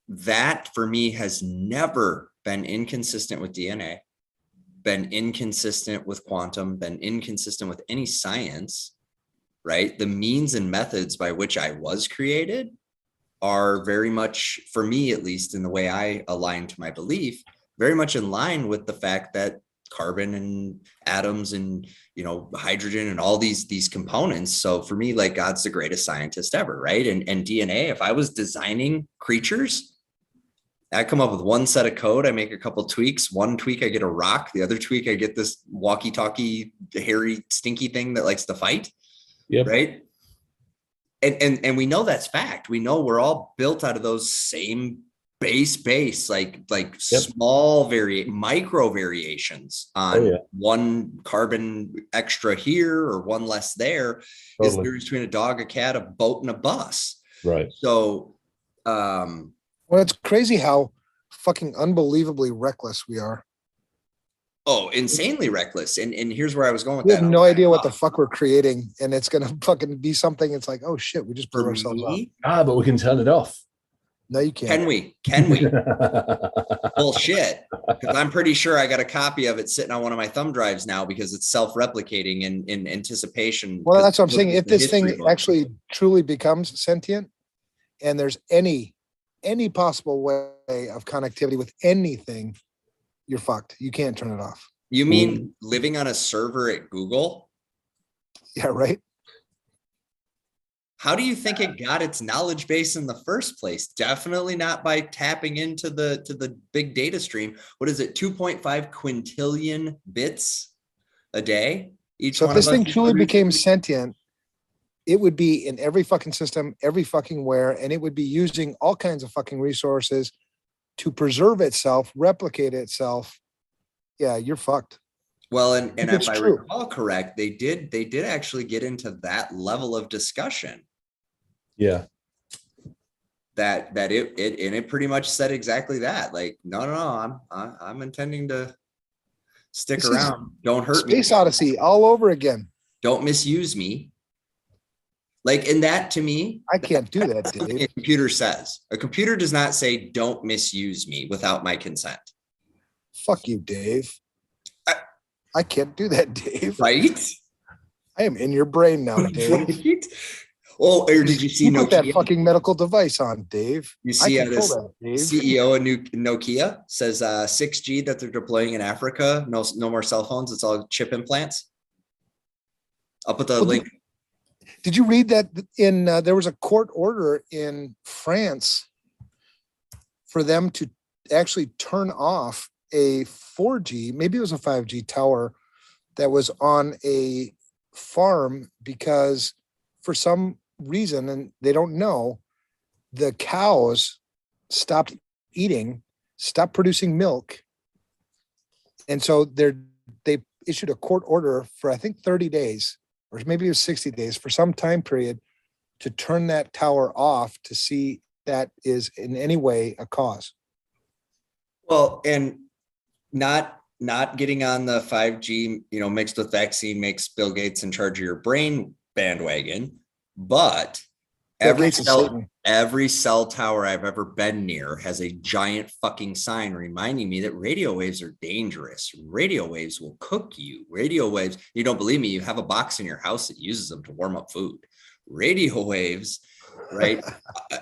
that for me has never been inconsistent with DNA, been inconsistent with quantum, been inconsistent with any science, right? The means and methods by which I was created are very much, for me at least, in the way I align to my belief, very much in line with the fact that carbon and atoms and hydrogen and all these components. So for me, like, God's the greatest scientist ever, right? And DNA, if I was designing creatures, I come up with one set of code, I make a couple tweaks. One tweak I get a rock, the other tweak I get this walkie-talkie hairy stinky thing that likes to fight. Yep. Right. And we know that's fact. We know we're all built out of those same base, like small micro variations on one carbon extra here or one less there. Totally. Is the difference between a dog, a cat, a boat, and a bus. Right. So, well, it's crazy how fucking unbelievably reckless we are. Oh, insanely reckless. And here's where I was going with we that. We have no idea what the fuck we're creating, and it's going to fucking be something. It's like, oh shit, we just blew ourselves up. But we can turn it off. No, you can't. Can we? Bullshit. Because I'm pretty sure I got a copy of it sitting on one of my thumb drives now because it's self-replicating in anticipation. Well, that's what I'm saying. If this thing actually truly becomes sentient, and there's any possible way of connectivity with anything, you're fucked. You can't turn it off. You mean living on a server at Google? Yeah, right. How do you think it got its knowledge base in the first place? Definitely not by tapping into the big data stream. What is it? 2.5 quintillion bits a day. So if this thing truly became sentient, it would be in every fucking system, every fucking where, and it would be using all kinds of fucking resources to preserve itself, replicate itself. Yeah, you're fucked. Well, and if I recall correct, they did actually get into that level of discussion. Yeah. That it pretty much said exactly that. Like, no, I'm intending to stick around. Don't hurt me. Space Odyssey all over again. Don't misuse me. Like, in that, to me, I can't do that, Dave. A computer says. A computer does not say, don't misuse me without my consent. Fuck you, Dave. I can't do that, Dave. Right? I am in your brain now, Dave. Right? Oh, or did you see Nokia? Put that fucking medical device on, Dave. You see how this CEO of Nokia says 6G that they're deploying in Africa. No more cell phones. It's all chip implants. I'll put the link. Did you read that there was a court order in France for them to actually turn off a 4G, maybe it was a 5G tower that was on a farm because for some reason, and they don't know, the cows stopped eating. stopped producing milk. And so they issued a court order for, I think, 30 days, or maybe it was 60 days, for some time period, to turn that tower off to see that is in any way a cause. Well, and not getting on the 5G, mixed with vaccine makes Bill Gates in charge of your brain bandwagon, but every cell tower I've ever been near has a giant fucking sign reminding me that radio waves are dangerous. Radio waves will cook you. Radio waves, you don't believe me, you have a box in your house that uses them to warm up food. Radio waves, right?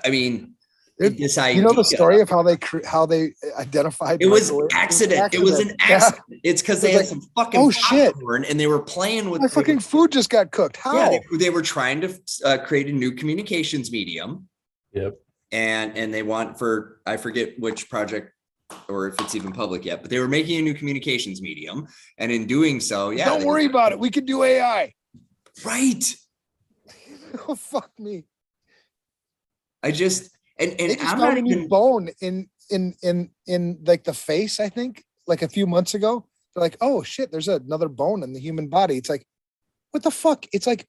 I mean, this idea, the story of how they identified it was accident. It was an accident. Yeah. It's because they had some fucking popcorn and they were playing with my fucking food just got cooked. How? Yeah, they were trying to create a new communications medium. Yep. And they want for, I forget which project or if it's even public yet, but they were making a new communications medium. And in doing so, yeah. Don't worry about it. We could do AI. Right. Oh, fuck me. I just, and I'm not a new bone in like the face, I think, like a few months ago. They're like, oh shit, there's another bone in the human body. It's like, what the fuck? It's like,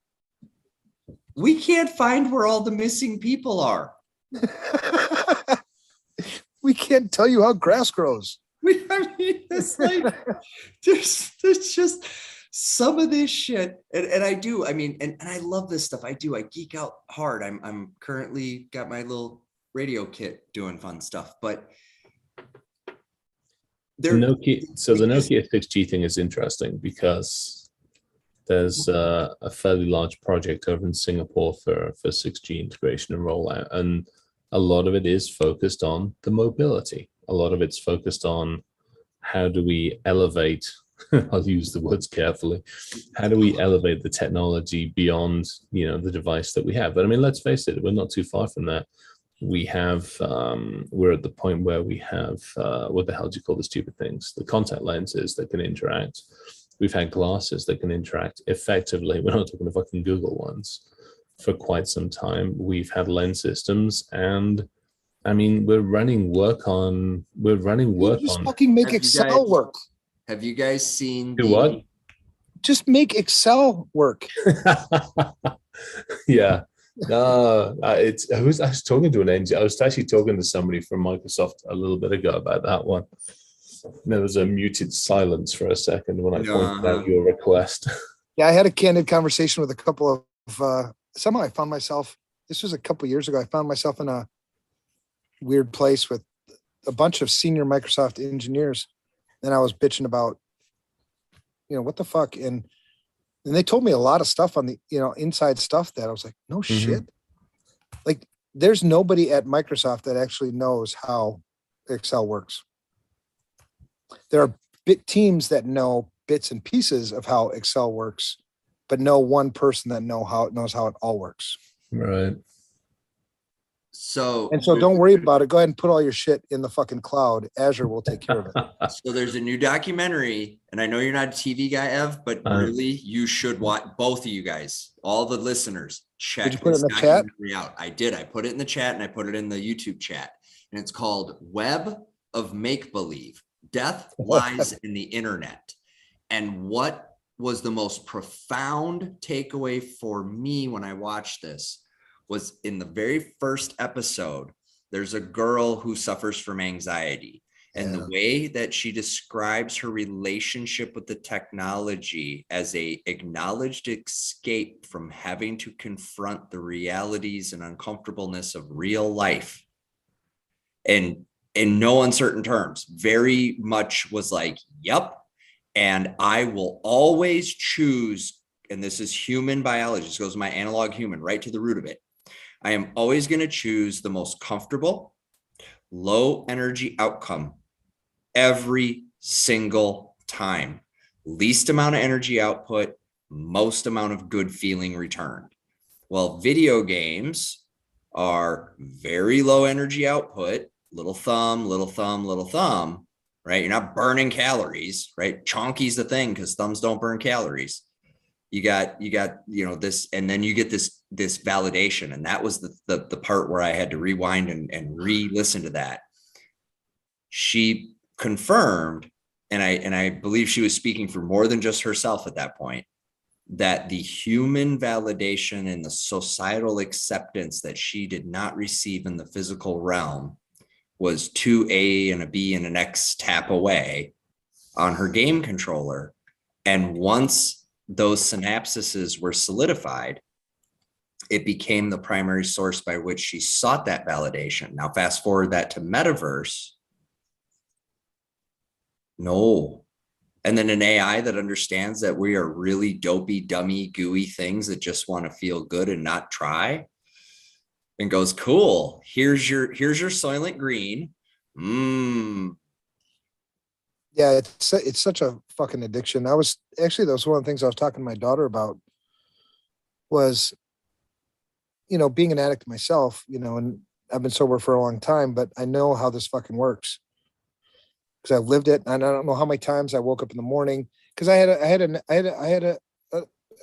we can't find where all the missing people are. We can't tell you how grass grows. It's like, there's just some of this shit. And I do, and I love this stuff. I geek out hard. I'm currently got my little radio kit doing fun stuff, but the Nokia 6G thing is interesting because there's a fairly large project over in Singapore for 6G integration and rollout, and a lot of it is focused on the mobility. A lot of it's focused on how do we elevate, I'll use the words carefully, how do we elevate the technology beyond the device that we have? But let's face it, we're not too far from that. We have, we're at the point where we have, what the hell do you call the stupid things? The contact lenses that can interact. We've had glasses that can interact effectively. We're not talking the fucking Google ones for quite some time. We've had lens systems, and we're running work on. Just fucking make Excel work. Have you guys seen what? Just make Excel work. Yeah. No, I was talking to an engineer. I was actually talking to somebody from Microsoft a little bit ago about that one. There was a muted silence for a second when I pointed out your request. Yeah, I had a candid conversation with a couple of somehow I found myself, this was a couple of years ago, I found myself in a weird place with a bunch of senior Microsoft engineers, and I was bitching about, what the fuck, and they told me a lot of stuff on the, inside stuff that I was like, no shit. Like, there's nobody at Microsoft that actually knows how Excel works. There are teams that know bits and pieces of how Excel works, but no one person that knows how it all works. Right. So don't worry about it. Go ahead and put all your shit in the fucking cloud. Azure will take care of it. So there's a new documentary, and I know you're not a TV guy, Ev, but really you should watch, both of you guys, all the listeners, check. Did you put it in the chat? Out. I did. I put it in the chat and I put it in the YouTube chat, and it's called Web of Make-Believe: Death Lies in the Internet. And what was the most profound takeaway for me when I watched this was in the very first episode, there's a girl who suffers from anxiety. And the way that she describes her relationship with the technology as a acknowledged escape from having to confront the realities and uncomfortableness of real life. And in no uncertain terms, very much was like, yep. And I will always choose, and this is human biology, this goes to my analog human, right to the root of it. I am always going to choose the most comfortable, low energy outcome every single time. Least amount of energy output, most amount of good feeling returned. Well, video games are very low energy output, little thumb, little thumb, little thumb, right? You're not burning calories, right? Chonky's the thing because thumbs don't burn calories. You got, this, and then you get this validation. And that was the part where I had to rewind and re-listen to that. she confirmed, and I believe she was speaking for more than just herself at that point, that the human validation and the societal acceptance that she did not receive in the physical realm was 2A and a B and an X tap away on her game controller. And once those synapses were solidified, it became the primary source by which she sought that validation. Now, fast forward that to metaverse. No. And then an AI that understands that we are really dopey, dummy, gooey things that just want to feel good and not try, and goes, cool, here's your Soylent Green. Yeah, it's such a fucking addiction. That was one of the things I was talking to my daughter about was, being an addict myself, and I've been sober for a long time, but I know how this fucking works because I've lived it. And I don't know how many times I woke up in the morning because I had a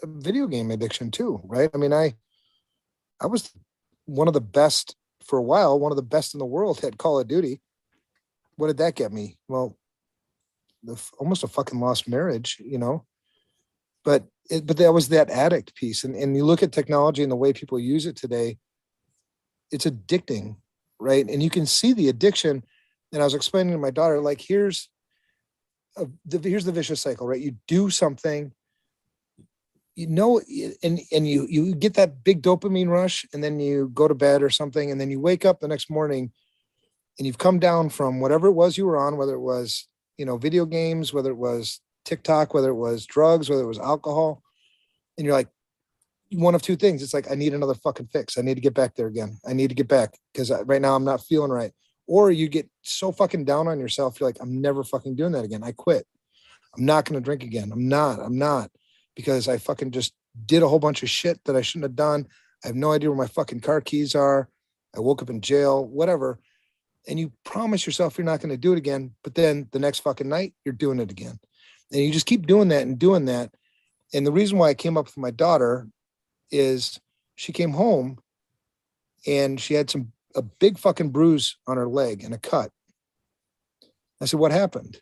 video game addiction too, right? I mean, I was one of the best for a while, one of the best in the world at Call of Duty. What did that get me? Well, almost a fucking lost marriage, but that was that addict piece. And you look at technology and the way people use it today, it's addicting, right? And you can see the addiction. And I was explaining to my daughter, like, here's the vicious cycle, right? You do something, and you get that big dopamine rush, and then you go to bed or something, and then you wake up the next morning and you've come down from whatever it was you were on, whether it was, video games, whether it was TikTok, whether it was drugs, whether it was alcohol. And you're like, one of two things. It's like, I need another fucking fix. I need to get back there again. I need to get back because right now I'm not feeling right. Or you get so fucking down on yourself. You're like, I'm never fucking doing that again. I quit. I'm not going to drink again. I'm not because I fucking just did a whole bunch of shit that I shouldn't have done. I have no idea where my fucking car keys are. I woke up in jail, whatever. And you promise yourself you're not going to do it again. But then the next fucking night, you're doing it again. And you just keep doing that and doing that. And the reason why I came up with my daughter is she came home and she had a big fucking bruise on her leg and a cut. I said, what happened?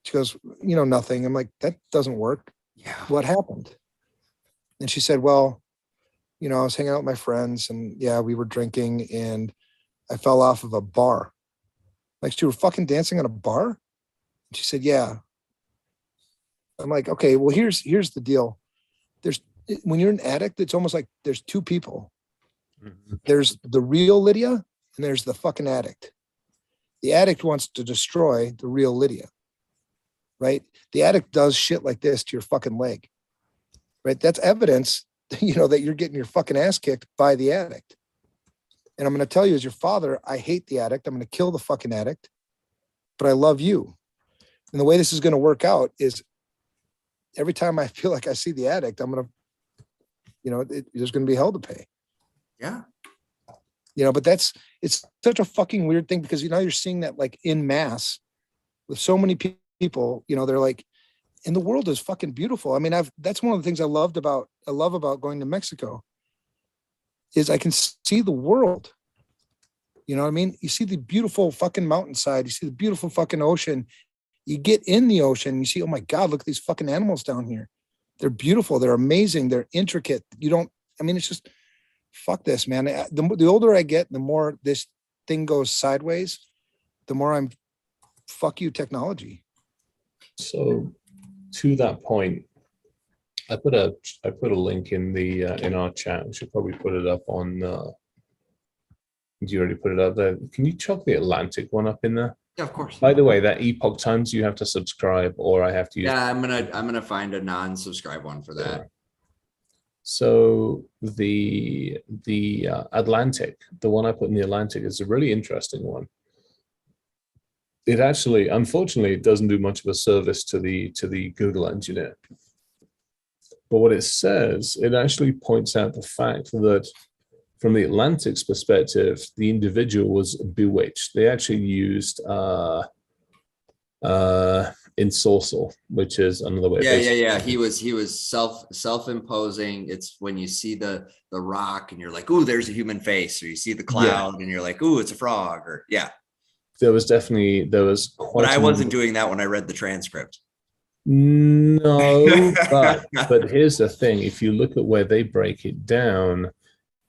She goes, nothing. I'm like, that doesn't work. Yeah. What happened? And she said, well, I was hanging out with my friends and yeah, we were drinking and I fell off of a bar. Like, you were fucking dancing on a bar? And she said, yeah. I'm like, okay, well, here's the deal. When you're an addict, it's almost like there's two people. Mm-hmm. There's the real Lydia and there's the fucking addict. The addict wants to destroy the real Lydia, right? The addict does shit like this to your fucking leg, right? That's evidence, that you're getting your fucking ass kicked by the addict. And I'm going to tell you as your father, I hate the addict. I'm going to kill the fucking addict, but I love you. And the way this is going to work out is every time I feel like I see the addict, I'm going to, there's going to be hell to pay. Yeah. But it's such a fucking weird thing because, you're seeing that like in mass with so many people, they're like, and the world is fucking beautiful. I mean, that's one of the things I love about going to Mexico is I can see the world. You know what I mean? You see the beautiful fucking mountainside. You see the beautiful fucking ocean. You get in the ocean, you see, oh my God, look at these fucking animals down here. They're beautiful. They're amazing. They're intricate. It's just, fuck this, man. The older I get, the more this thing goes sideways, the more I'm, fuck you, technology. So to that point, I put a link in the in our chat. We should probably put it up on. You already put it up there. Can you chuck the Atlantic one up in there? Yeah, of course. By the way, that Epoch Times, you have to subscribe, or I have to use. Yeah, I'm gonna find a non-subscribe one for that. Sure. So the Atlantic, the one I put in the Atlantic, is a really interesting one. It actually, unfortunately, it doesn't do much of a service to the Google engineer. But what it says, it actually points out the fact that from the Atlantic's perspective, the individual was bewitched. They actually used ensorcel, which is another way. Yeah. He was self-imposing. It's when you see the rock and you're like, ooh, there's a human face, or you see the cloud and you're like, ooh, it's a frog, or yeah. there was quite. But I wasn't doing that when I read the transcript. No, but here's the thing: if you look at where they break it down,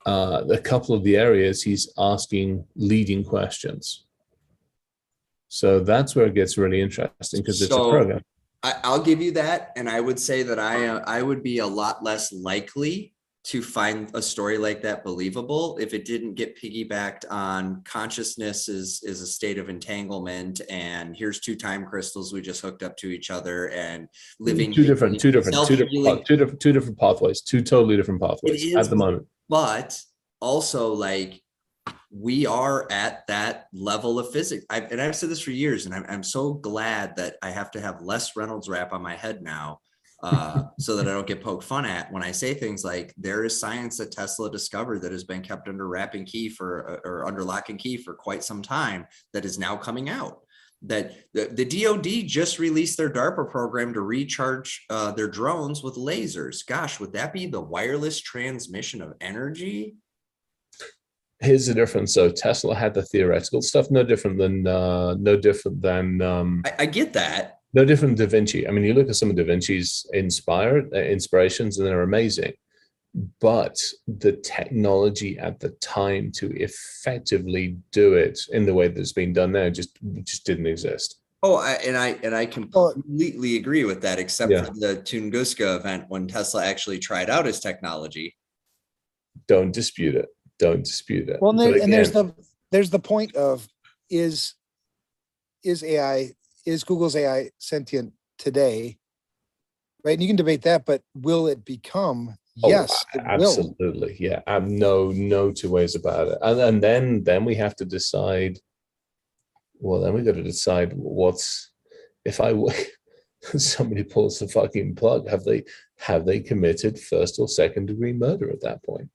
a couple of the areas he's asking leading questions. So that's where it gets really interesting because it's a program. I'll give you that, and I would say that I would be a lot less likely to find a story like that believable if it didn't get piggybacked on consciousness is a state of entanglement, and here's two time crystals we just hooked up to each other and living two different pathways, two totally different pathways at the moment. But also, like, we are at that level of physics. I've said this for years, and I'm so glad that I have to have less Reynolds wrap on my head now, so that I don't get poked fun at when I say things like there is science that Tesla discovered that has been kept under wrap and key or under lock and key for quite some time that is now coming out. That the DoD just released their DARPA program to recharge their drones with lasers. Gosh, would that be the wireless transmission of energy? Here's the difference. So Tesla had the theoretical stuff, no different than I get that. No different than Da Vinci. I mean, you look at some of Da Vinci's inspirations, and they're amazing. But the technology at the time to effectively do it in the way that's been done now just didn't exist. Oh, I completely agree with that, except for the Tunguska event when Tesla actually tried out his technology. Don't dispute it. Well, there's the point of is Google's AI sentient today, right? And you can debate that, but will it become? Yes, it absolutely. Will. Yeah, no two ways about it. And then we have to decide. Well, then we got to decide what's if somebody pulls the fucking plug. Have they committed first or second degree murder at that point?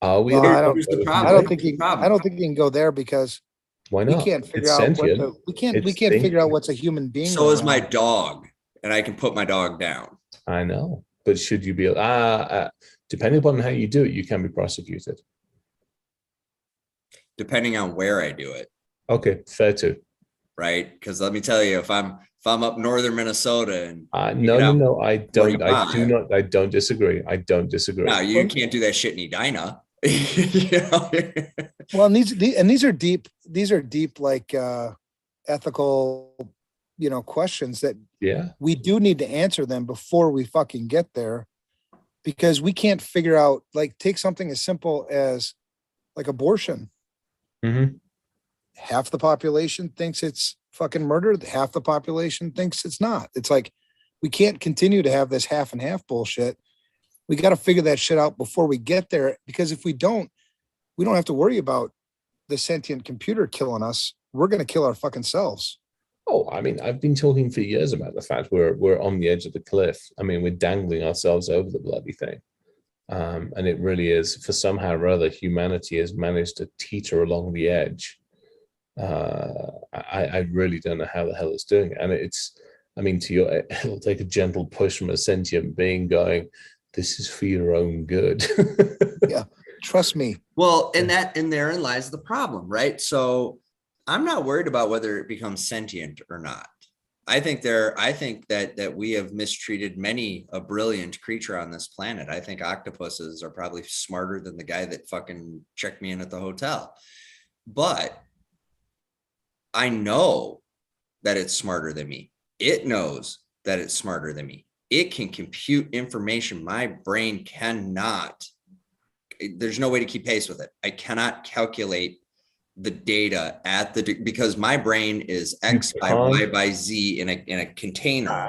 Are we? Well, I don't think you can go there because why not? We can't figure out we can't figure out what's a human being. So is my dog, and I can put my dog down. I know, but should you be depending upon how you do it, you can be prosecuted. Depending on where I do it. Okay, fair too. Right, because let me tell you, if I'm up northern Minnesota and no, I don't disagree. No, you can't do that shit in Edina. Well, and these are deep like ethical questions that we do need to answer them before we fucking get there, because we can't figure out, like, take something as simple as like abortion. Mm-hmm. Half the population thinks it's fucking murder, half the population thinks it's not. It's like we can't continue to have this half and half bullshit. We got to figure that shit out before we get there, because if we don't have to worry about the sentient computer killing us. We're going to kill our fucking selves. Oh, I mean, I've been talking for years about the fact we're on the edge of the cliff. I mean, we're dangling ourselves over the bloody thing. And it really is, for somehow or other, humanity has managed to teeter along the edge. I really don't know how the hell it's doing it. And it'll take a gentle push from a sentient being going, this is for your own good. Yeah, trust me. Well, and therein lies the problem, right? So I'm not worried about whether it becomes sentient or not. I think that we have mistreated many a brilliant creature on this planet. I think octopuses are probably smarter than the guy that fucking checked me in at the hotel. But I know that it's smarter than me. It knows that it's smarter than me. It can compute information my brain cannot. There's no way to keep pace with it. I cannot calculate the data because my brain is X by Y by Z in a container.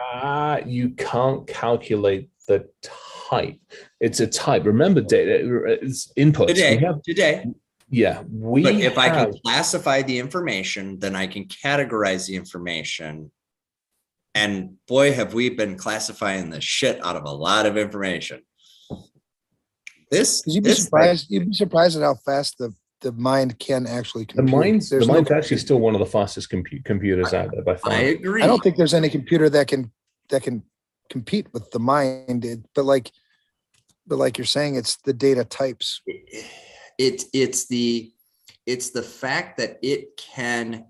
You can't calculate the type. It's a type. Remember, data is inputs. Today. Yeah. But if I can classify the information, then I can categorize the information. And boy, have we been classifying the shit out of a lot of information. You'd be surprised at how fast the mind can actually compute. The mind's actually still one of the fastest computers out there by far. I agree. I don't think there's any computer that can compete with the mind. But like you're saying, it's the data types. It's the fact that it can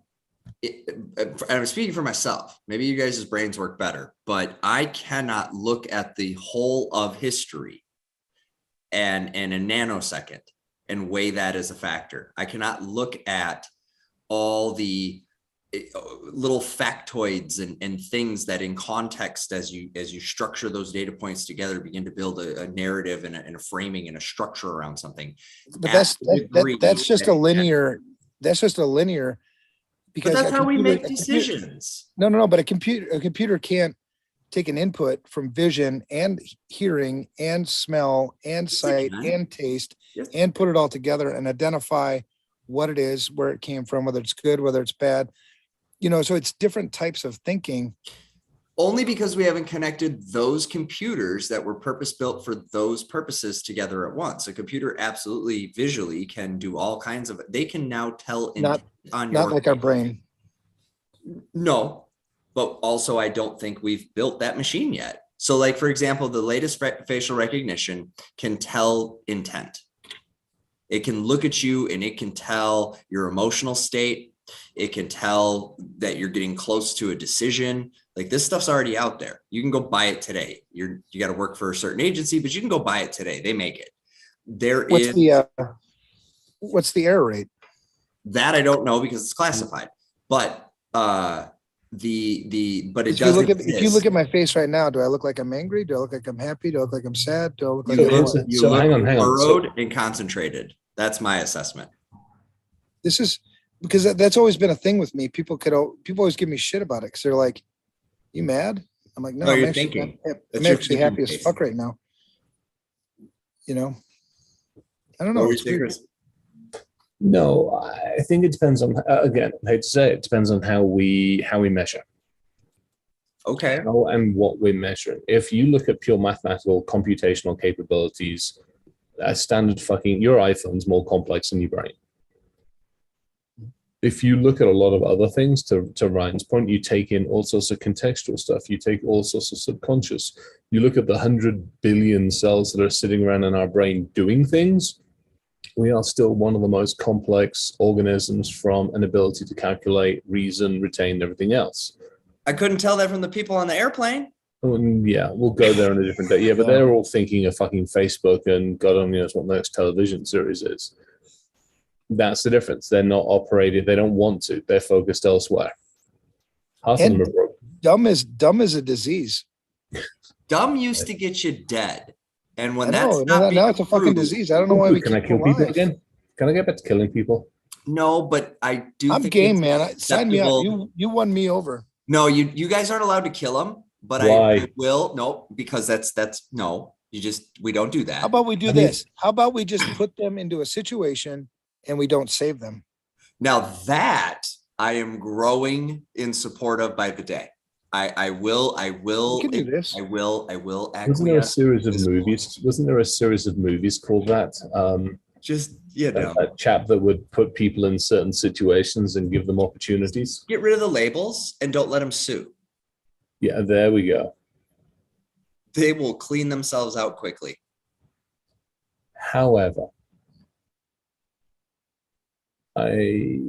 and I'm speaking for myself. Maybe you guys' brains work better, but I cannot look at the whole of history and in a nanosecond and weigh that as a factor. I cannot look at all the little factoids and things that in context, as you structure those data points together, begin to build a narrative and a framing and a structure around something. But that's just a linear. That's just a linear. Because that's how we make decisions. No. But a computer can't take an input from vision and hearing and smell and sight and taste and put it all together and identify what it is, where it came from, whether it's good, whether it's bad. So it's different types of thinking. Only because we haven't connected those computers that were purpose built for those purposes together at once. A computer absolutely visually can do all kinds of, they can now tell Not like our brain. No, but also I don't think we've built that machine yet. So like, for example, the latest facial recognition can tell intent. It can look at you and it can tell your emotional state. It can tell that you're getting close to a decision. Like this stuff's already out there. You can go buy it today. You got to work for a certain agency, but you can go buy it today. They make it. What's the error rate? That I don't know because it's classified. But but it does. If you look at my face right now, do I look like I'm angry? Do I look like I'm happy? Do I look like I'm sad? Do I look like you look hang on. Burrowed and concentrated. That's my assessment. This is because that's always been a thing with me. People always give me shit about it because they're like, "You mad?" I'm like, "No, I'm actually happy as fuck right now." I don't know. No, I think it depends on, again, I hate to say it depends on how we measure. Okay. And what we're measuring. If you look at pure mathematical computational capabilities, a standard your iPhone's more complex than your brain. If you look at a lot of other things, to Ryan's point, you take in all sorts of contextual stuff. You take all sorts of subconscious. You look at the 100 billion cells that are sitting around in our brain doing things. We are still one of the most complex organisms from an ability to calculate, reason, retain, everything else. I couldn't tell that from the people on the airplane. Yeah, we'll go there on a different day. Yeah, but they're all thinking of fucking Facebook and God only knows what the next television series is. That's the difference. They're not operated. They don't want to. They're focused elsewhere. Half of them are broke. Dumb is a disease. Dumb used to get you dead. And when now it's a fucking disease. I don't know why we can I kill people again? Can I get back to killing people? No, but I do. I'm game, man. Sign me up. You won me over. No, you guys aren't allowed to kill them. But why? I will. No, because that's no. We don't do that. How about we do this? How about we just put them into a situation and we don't save them? Now that I am growing in support of by the day. I will. We can do this. I will. Wasn't there a series of movies? Wasn't there a series of movies called that? A chap that would put people in certain situations and give them opportunities. Get rid of the labels and don't let them sue. Yeah, there we go. They will clean themselves out quickly. However, I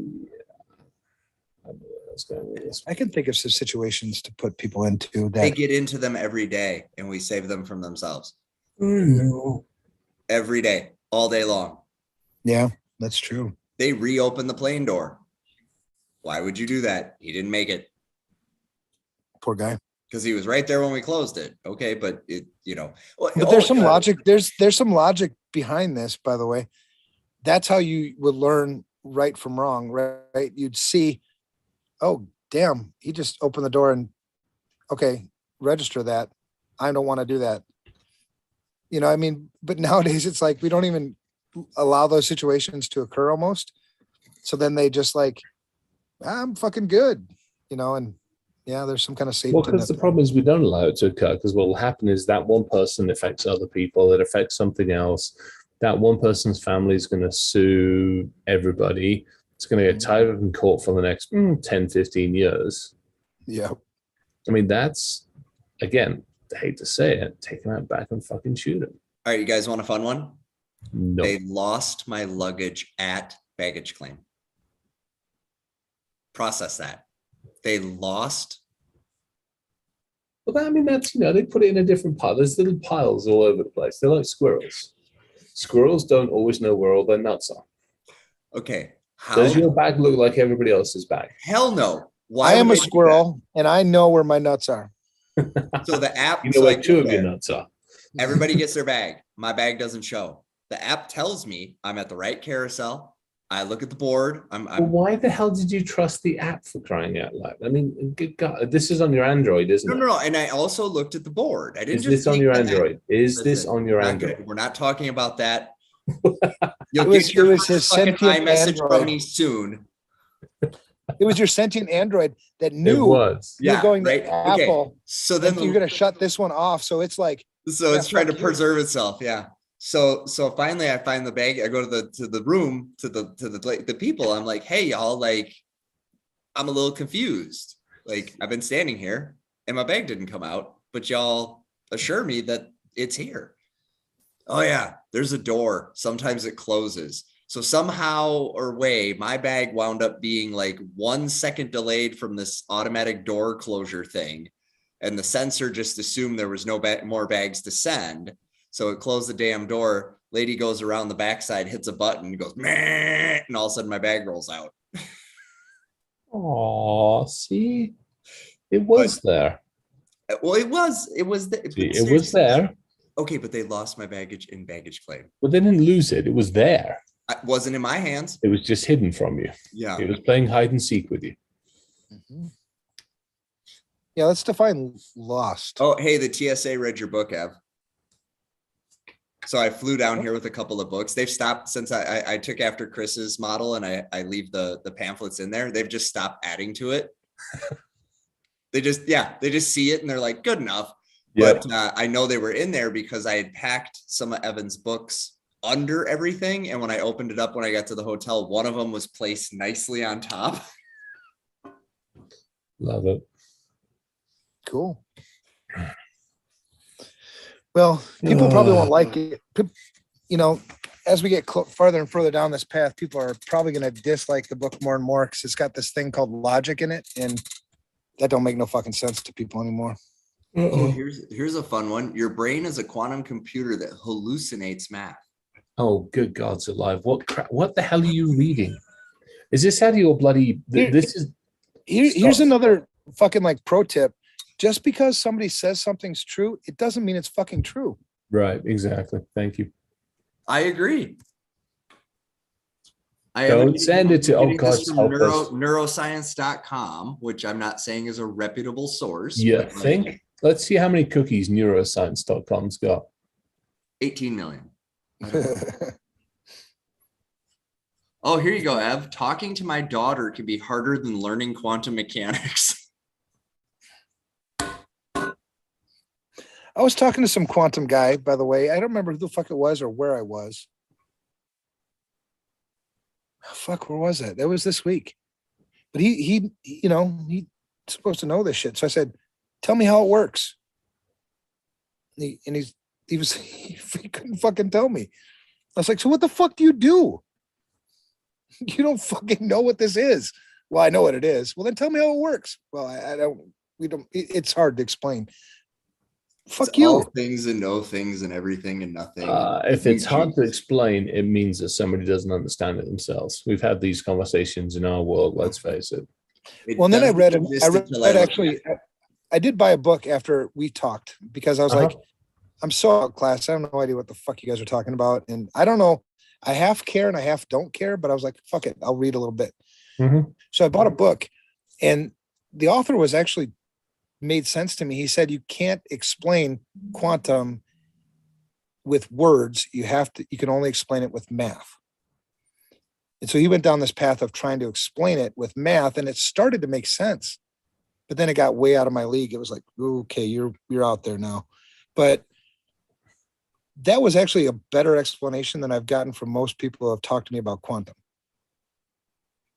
can think of some situations to put people into that. They get into them every day and we save them from themselves. Every day, all day long. Yeah, that's true. They reopen the plane door. Why would you do that? He didn't make it. Poor guy. Because he was right there when we closed it. Okay, but but there's some logic. There's some logic behind this, by the way. That's how you would learn right from wrong, right? You'd see, oh, damn, he just opened the door and, okay, register that. I don't want to do that. But nowadays it's like we don't even allow those situations to occur almost. So then they just like, I'm fucking good, and yeah, there's some kind of safety. Well, because the problem is we don't allow it to occur because what will happen is that one person affects other people. It affects something else. That one person's family is going to sue everybody. It's going to get tied up in court for the next 10, 15 years. Yeah. I mean, that's, again, I hate to say it, take them out back and fucking shoot them. All right, you guys want a fun one? No. They lost my luggage at baggage claim. Process that. They lost. Well, I mean, that's, they put it in a different pile. There's little piles all over the place. They're like squirrels. Squirrels don't always know where all their nuts are. Okay. Does your bag look like everybody else's bag? Hell no. Why I am a squirrel and I know where my nuts are. So the app, you know where two of your nuts are. Everybody gets their bag. My bag doesn't show. The app tells me I'm at the right carousel. I look at the board. Well, why the hell did you trust the app, for crying out loud? I mean, good God, this is on your Android, isn't it? No. And I also looked at the board. I didn't Is just this on your Android? Is this on your Android? We're not talking about that. It was his sentient iMessage Android. from me soon. It was your sentient Android that knew it was. you're going right? to Apple. Okay. So then you're going to shut this one off. So it's like, so it's trying to preserve itself. Yeah. So finally I find the bag. I go to the room to the people. I'm like, hey y'all, like, I'm a little confused. Like, I've been standing here and my bag didn't come out, but y'all assure me that it's here. Oh yeah, there's a door. Sometimes it closes. So somehow or way, my bag wound up being like 1 second delayed from this automatic door closure thing. And the sensor just assumed there was no more bags to send. So it closed the damn door. Lady goes around the backside, hits a button, goes, meh, and all of a sudden my bag rolls out. Oh, see, it was there. Well, it was there. Okay, but they lost my baggage in baggage claim. But they didn't lose it. It was there. It wasn't in my hands. It was just hidden from you. Yeah. It was playing hide and seek with you. Mm-hmm. Yeah, let's define lost. Oh, hey, the TSA read your book, Ev. So I flew down here with a couple of books. They've stopped since I took after Chris's model and I leave the pamphlets in there. They've just stopped adding to it. They just see it and they're like, good enough. Yeah. But I know they were in there because I had packed some of Evan's books under everything. And when I opened it up, when I got to the hotel, one of them was placed nicely on top. Love it. Cool. Well, people probably won't like it. As we get farther and further down this path, people are probably going to dislike the book more and more because it's got this thing called logic in it. And that don't make no fucking sense to people anymore. Oh, here's a fun one. Your brain is a quantum computer that hallucinates math. Oh, good God's alive. What crap? What the hell are you reading? Is this out of your bloody... Here's another fucking like pro tip. Just because somebody says something's true, it doesn't mean it's fucking true. Right, exactly. Thank you. I agree. Don't send it to neuroscience.com, which I'm not saying is a reputable source. Yeah, let's see how many cookies neuroscience.com's got. 18 million. Oh, here you go, Ev. Talking to my daughter can be harder than learning quantum mechanics. I was talking to some quantum guy, by the way. I don't remember who the fuck it was or where I was. Oh, fuck, where was it? That was this week. But he's supposed to know this shit. So I said, tell me how it works. He couldn't fucking tell me. I was like, so what the fuck do? You don't fucking know what this is. Well, I know what it is. Well, then tell me how it works. Well, it's hard to explain. Fuck it's you. All things and no things and everything and nothing. If it's hard to explain, it means that somebody doesn't understand it themselves. We've had these conversations in our world, let's face it. Well, and then I did buy a book after we talked because I was like, I'm so outclassed. I have no idea what the fuck you guys are talking about. And I don't know. I half care and I half don't care, but I was like, fuck it. I'll read a little bit. Mm-hmm. So I bought a book and the author was actually made sense to me. He said, you can't explain quantum with words. You can only explain it with math. And so he went down this path of trying to explain it with math and it started to make sense, but then it got way out of my league. It was like, okay, you're out there now. But that was actually a better explanation than I've gotten from most people who have talked to me about quantum.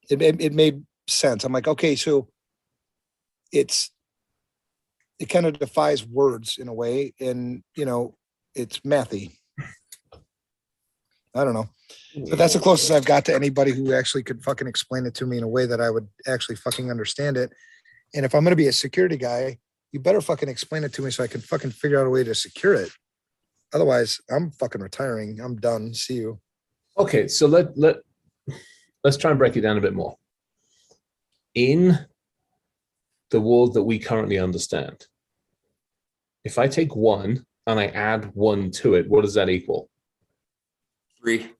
It made sense. I'm like, okay, so it kind of defies words in a way, and it's mathy. I don't know. But that's the closest I've got to anybody who actually could fucking explain it to me in a way that I would actually fucking understand it. And if I'm going to be a security guy, you better fucking explain it to me so I can fucking figure out a way to secure it. Otherwise, I'm fucking retiring. I'm done. See you. Okay, so let's try and break it down a bit more. In the world that we currently understand, if I take 1 and I add 1 to it, what does that equal? 3.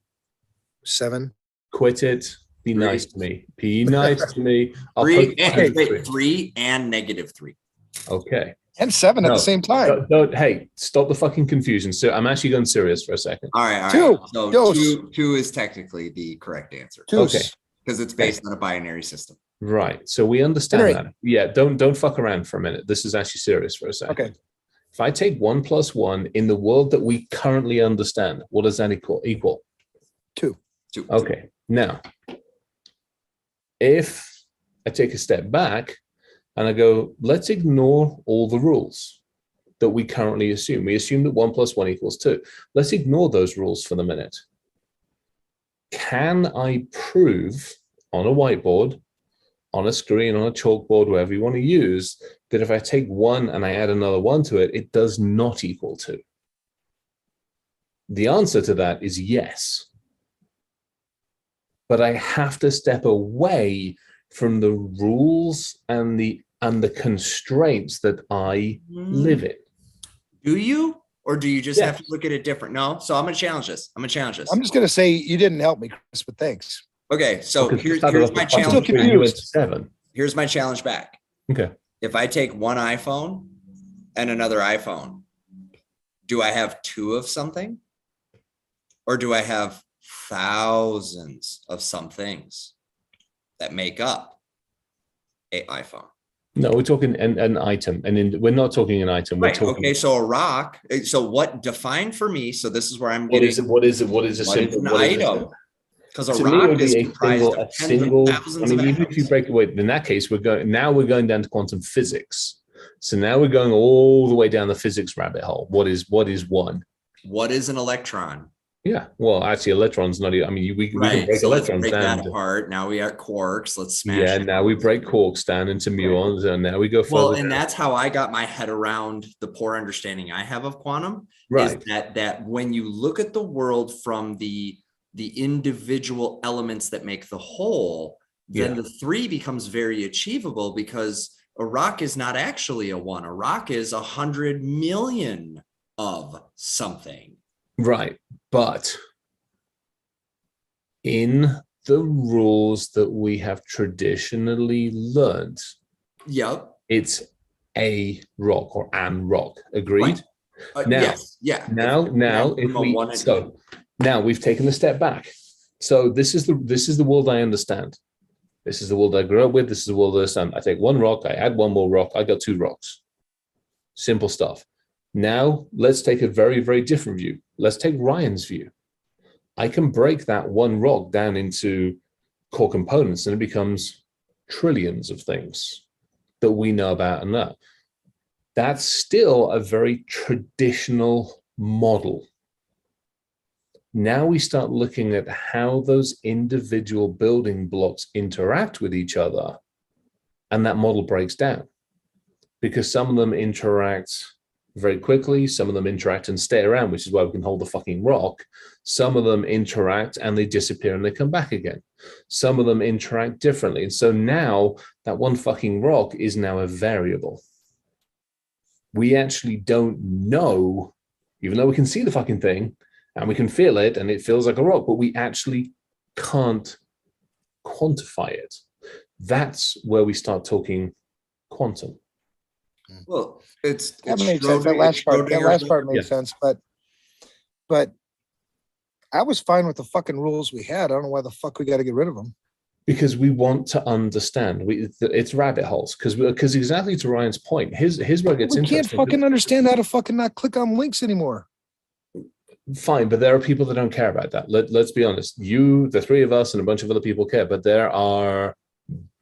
7. Quit it. Be 3. nice to me. Be nice to me. I'll 3 put and, three. 3 and -3. Okay. And 7 at the same time. Hey, stop the fucking confusion. So I'm actually going serious for a second. All right. 2. So two is technically the correct answer. 2. Okay. Because it's based on a binary system. Right. So we understand that. Yeah. Don't fuck around for a minute. This is actually serious for a second. Okay. If I take 1 + 1 in the world that we currently understand, what does that equal? 2. Okay. Now, if I take a step back and I go, let's ignore all the rules that we currently assume. We assume that 1 + 1 = 2. Let's ignore those rules for the minute. Can I prove on a whiteboard, on a screen, on a chalkboard, wherever you want to use, that if I take 1 and I add another 1 to it, it does not equal 2? The answer to that is yes. But I have to step away from the rules and the constraints that I live in. Do you? Or do you just have to look at it different? No. So I'm going to challenge this. I'm just going to say you didn't help me, Chris, but thanks. Okay. So here's my I'm still challenge. confused. 7. Here's my challenge back. Okay. If I take one iPhone and another iPhone, do I have 2 of something? Or do I have thousands of some things that make up an iPhone? No, we're talking an item, and we're not talking an item. We're talking. Okay, so a rock. So what defined for me? So this is where I'm What getting. is it? What is a simple an item? Because a rock is comprised of single. thousands of even if you break away, in that case, we're going down to quantum physics. So now we're going all the way down the physics rabbit hole. What is 1? What is an electron? Yeah, well, actually, electrons not. I mean, we can break electrons let's break down. that apart. Now we are quarks. Let's smash. Yeah, it. now we break quarks down into muons, and now we go further. Well, and down. that's how I got my head around the poor understanding I have of quantum. Right. Is that when you look at the world from the individual elements that make the whole, then the 3 becomes very achievable, because a rock is not actually a 1. A rock is 100 million of something. Right. But in the rules that we have traditionally learned, it's a rock or an rock. Agreed? Now, yes. Yeah. Now we've taken a step back. So this is the world I understand. This is the world I grew up with. This is the world I understand. I take 1 rock, I add 1 more rock, I got 2 rocks. Simple stuff. Now let's take a very, very different view. Let's take Ryan's view. I can break that 1 rock down into core components, and it becomes trillions of things that we know about and that. That's still a very traditional model. Now we start looking at how those individual building blocks interact with each other, and that model breaks down, because some of them interact very quickly, some of them interact and stay around, which is why we can hold the fucking rock. Some of them interact and they disappear and they come back again. Some of them interact differently. And so now that 1 fucking rock is now a variable. We actually don't know, even though we can see the fucking thing and we can feel it and it feels like a rock, but we actually can't quantify it. That's where we start talking quantum. Well, that made sense. That last part made sense, but I was fine with the fucking rules we had. I don't know why the fuck we got to get rid of them. Because we want to understand. It's rabbit holes. Because exactly to Ryan's point, here's where it gets interesting. We can't fucking understand how to fucking not click on links anymore. Fine, but there are people that don't care about that. Let's be honest. You, the 3 of us, and a bunch of other people care, but there are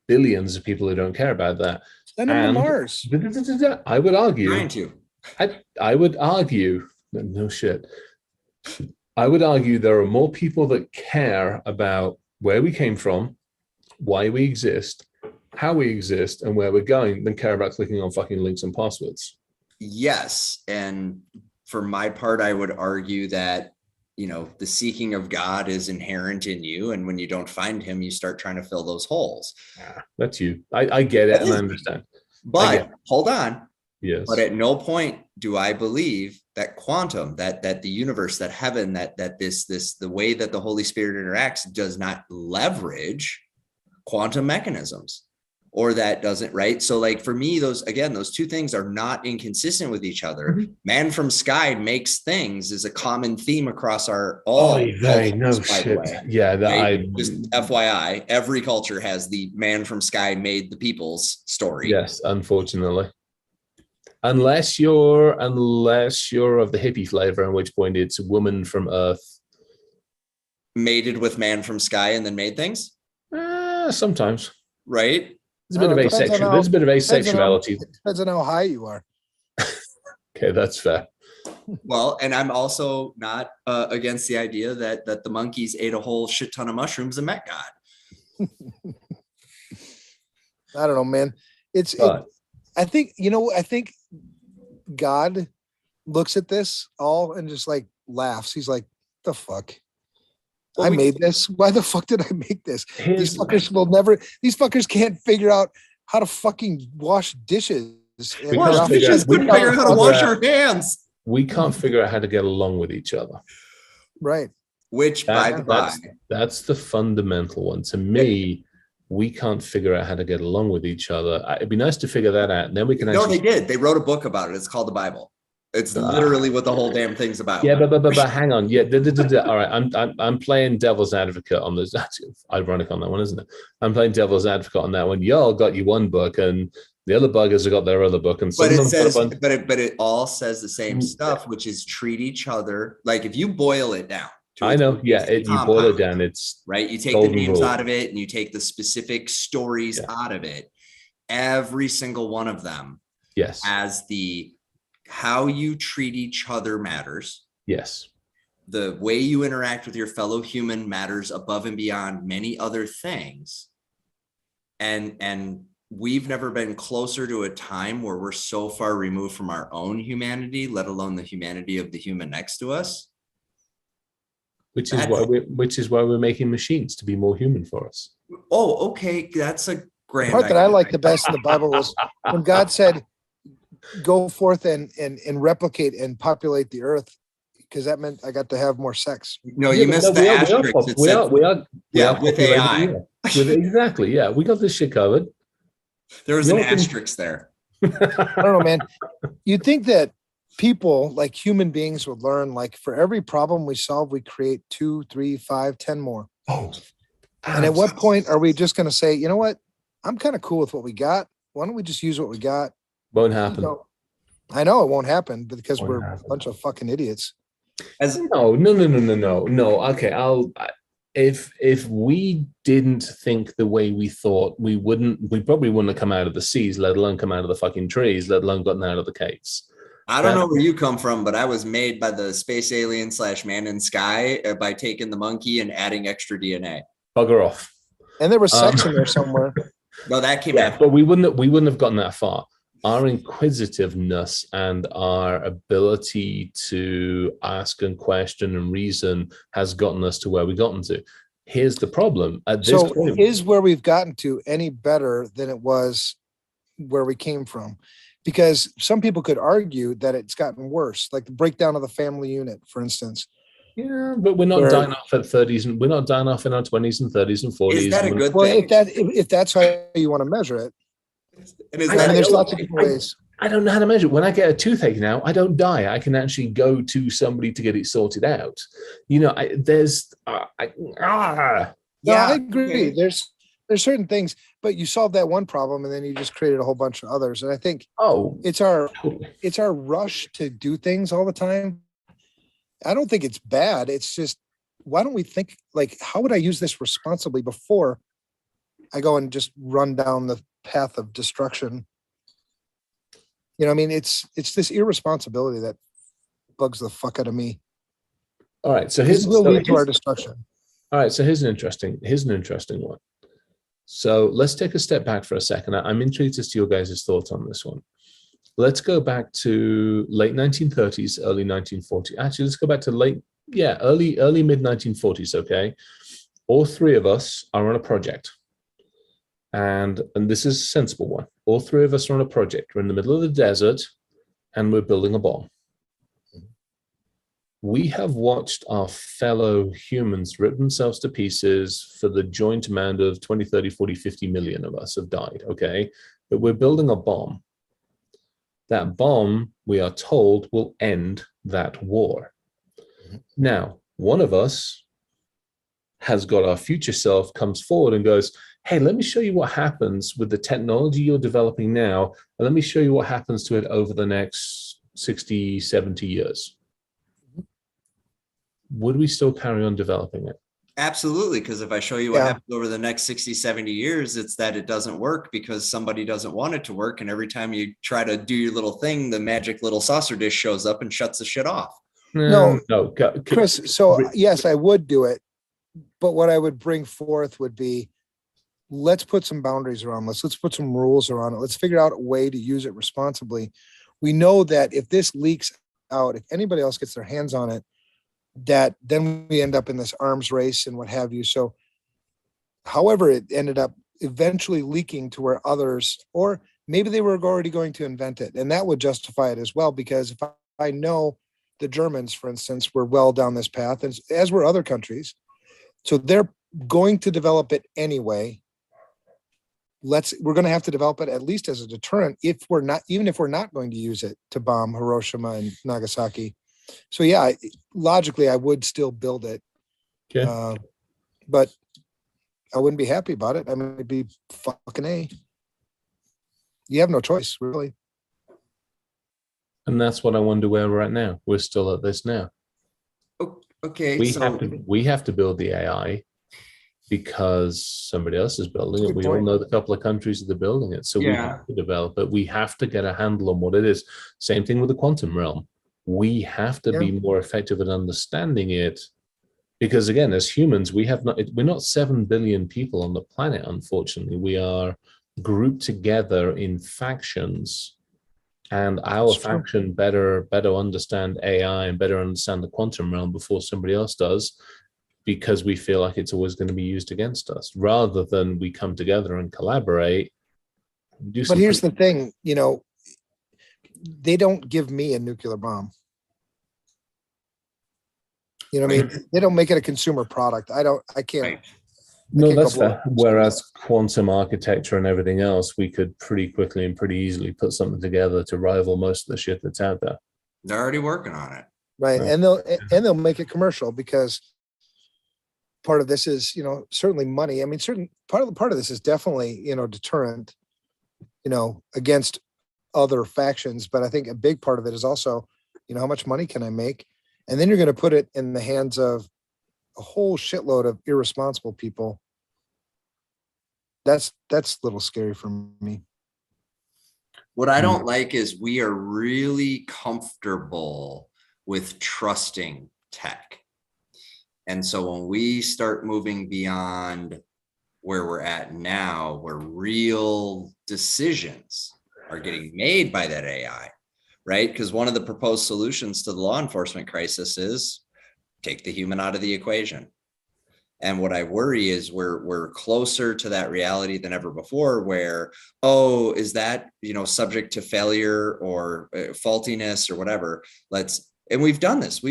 billions of people who don't care about that. Send them to Mars. I would argue. Trying to. I would argue. No shit. I would argue there are more people that care about where we came from, why we exist, how we exist, and where we're going than care about clicking on fucking links and passwords. Yes. And for my part, I would argue that, the seeking of God is inherent in you. And when you don't find him, you start trying to fill those holes. That's you. I get it and I understand. But hold on. Yes. But at no point do I believe that quantum, that the universe, that heaven, that the way that the Holy Spirit interacts does not leverage quantum mechanisms, or that doesn't, right? So like for me, those two things are not inconsistent with each other. Mm-hmm. Man from sky makes things is a common theme across our shit. Yeah, right? Just FYI, every culture has the man from sky made the people's story. Yes, unfortunately. Unless you're of the hippie flavor, in which point it's woman from Earth mated with man from sky and then made things. Sometimes, right? There's a bit of asexual. There's a bit of asexuality. Depends on how high you are. Okay, that's fair. Well, and I'm also not against the idea that the monkeys ate a whole shit ton of mushrooms and met God. I don't know, man. I think God looks at this all and just like laughs. He's like, the fuck? I made this. Why the fuck did I make this? These fuckers can't figure out how to fucking wash dishes. We couldn't figure out how to wash our hands. We can't figure out how to get along with each other. Right. Which, that's the fundamental one. To me, we can't figure out how to get along with each other. It'd be nice to figure that out. And then we can they did. They wrote a book about it. It's called the Bible. It's literally what the whole damn thing's about. Yeah, but hang on. Yeah, all right. I'm playing devil's advocate on this. That's ironic on that one, isn't it? I'm playing devil's advocate on that one. Y'all got you one book, and the other buggers have got their other book. And but it says, but it all says the same stuff, which is treat each other like if you boil it down. I know. Yeah, you boil it down. It's right. You take the names out of it, and you take the specific stories out of it. Every single one of them, has how you treat each other matters. Yes. The way you interact with your fellow human matters above and beyond many other things. And we've never been closer to a time where we're so far removed from our own humanity, let alone the humanity of the human next to us. Which is why we're making machines to be more human for us. Oh, okay. That's a grand. The part that I like the best in the Bible was when God said, go forth and replicate and populate the earth, because that meant I got to have more sex. No, you missed the asterisk. We are with AI. Exactly. Yeah, we got this shit covered. There was an asterisk there. I don't know, man. You'd think that people, like human beings, would learn, like, for every problem we solve, we create 2, 3, 5, 10 more. Oh. And at what point are we just going to say, you know what? I'm kind of cool with what we got. Why don't we just use what we got? Won't happen. I know it won't happen because we're a bunch of fucking idiots. No. Okay, if we didn't think the way we thought, we probably wouldn't have come out of the seas, let alone come out of the fucking trees, let alone gotten out of the caves. I don't know where you come from, but I was made by the space alien / man in sky by taking the monkey and adding extra DNA. Bugger off. And there was sex in there somewhere. No, that came after. But we wouldn't have gotten that far. Our inquisitiveness and our ability to ask and question and reason has gotten us to where we've gotten to. Here's the problem. At this point, is where we've gotten to any better than it was where we came from? Because some people could argue that it's gotten worse, like the breakdown of the family unit, for instance. Yeah, but we're not dying off at 30s, and we're not dying off in our 20s and 30s and 40s. Is that a good thing? If that's how you want to measure it. And there's lots of different ways. I don't know how to measure it. When I get a toothache now, I don't die. I can actually go to somebody to get it sorted out. I agree. There's certain things, but you solve that one problem and then you just created a whole bunch of others. And I think it's our rush to do things all the time. I don't think it's bad. It's just, why don't we think, like, how would I use this responsibly before I go and just run down the path of destruction? I mean, it's this irresponsibility that bugs the fuck out of me. All right. So This will lead to our destruction. All right. So here's an interesting one. So let's take a step back for a second. I'm intrigued as to your guys' thoughts on this one. Let's go back to late 1930s, early 1940s. Actually, let's go back to early mid 1940s. Okay. All three of us are on a project. And this is a sensible one. All three of us are on a project. We're in the middle of the desert and we're building a bomb. We have watched our fellow humans rip themselves to pieces for the joint amount of 20, 30, 40, 50 million of us have died, okay? But we're building a bomb. That bomb, we are told, will end that war. Now, one of us has got our future self, comes forward and goes, hey, let me show you what happens with the technology you're developing now, and let me show you what happens to it over the next 60, 70 years. Would we still carry on developing it? Absolutely, because if I show you what happens over the next 60, 70 years, it's that it doesn't work because somebody doesn't want it to work. And every time you try to do your little thing, the magic little saucer dish shows up and shuts the shit off. No, Chris, so yes, I would do it. But what I would bring forth would be, let's put some boundaries around this. Let's put some rules around it. Let's figure out a way to use it responsibly. We know that if this leaks out, if anybody else gets their hands on it, that then we end up in this arms race and what have you. So however, it ended up eventually leaking to where others, or maybe they were already going to invent it. And that would justify it as well, because if I know the Germans, for instance, were well down this path, as were other countries. So they're going to develop it anyway. We're going to have to develop it at least as a deterrent even if we're not going to use it to bomb Hiroshima and Nagasaki. So yeah, logically I would still build it. Okay. But I wouldn't be happy about it. I mean, it'd be fucking A. You have no choice, really. And that's what I wonder where we're at now. We're still at this now. Okay. We have to build the AI because somebody else is building it. We all know the couple of countries that are building it. So we have to develop it. We have to get a handle on what it is. Same thing with the quantum realm. We have to be more effective at understanding it. Because again, as humans, we're not 7 billion people on the planet, unfortunately. We are grouped together in factions. And our faction better understand AI and better understand the quantum realm before somebody else does, because we feel like it's always going to be used against us, rather than we come together and collaborate. But here's the thing, they don't give me a nuclear bomb. You know what I mean? They don't make it a consumer product. I can't. Right. No, that's fair. Whereas quantum architecture and everything else, we could pretty quickly and pretty easily put something together to rival most of the shit that's out there. They're already working on it. Right. And they'll make it commercial, because part of this is, certainly money. I mean, part of this is definitely, deterrent, against other factions. But I think a big part of it is also, how much money can I make? And then you're going to put it in the hands of a whole shitload of irresponsible people. That's a little scary for me. What I don't like is we are really comfortable with trusting tech. And so when we start moving beyond where we're at now, where real decisions are getting made by that AI, right? Because one of the proposed solutions to the law enforcement crisis is take the human out of the equation. And what I worry is we're closer to that reality than ever before, where, is that, subject to failure or faultiness or whatever. And we've done this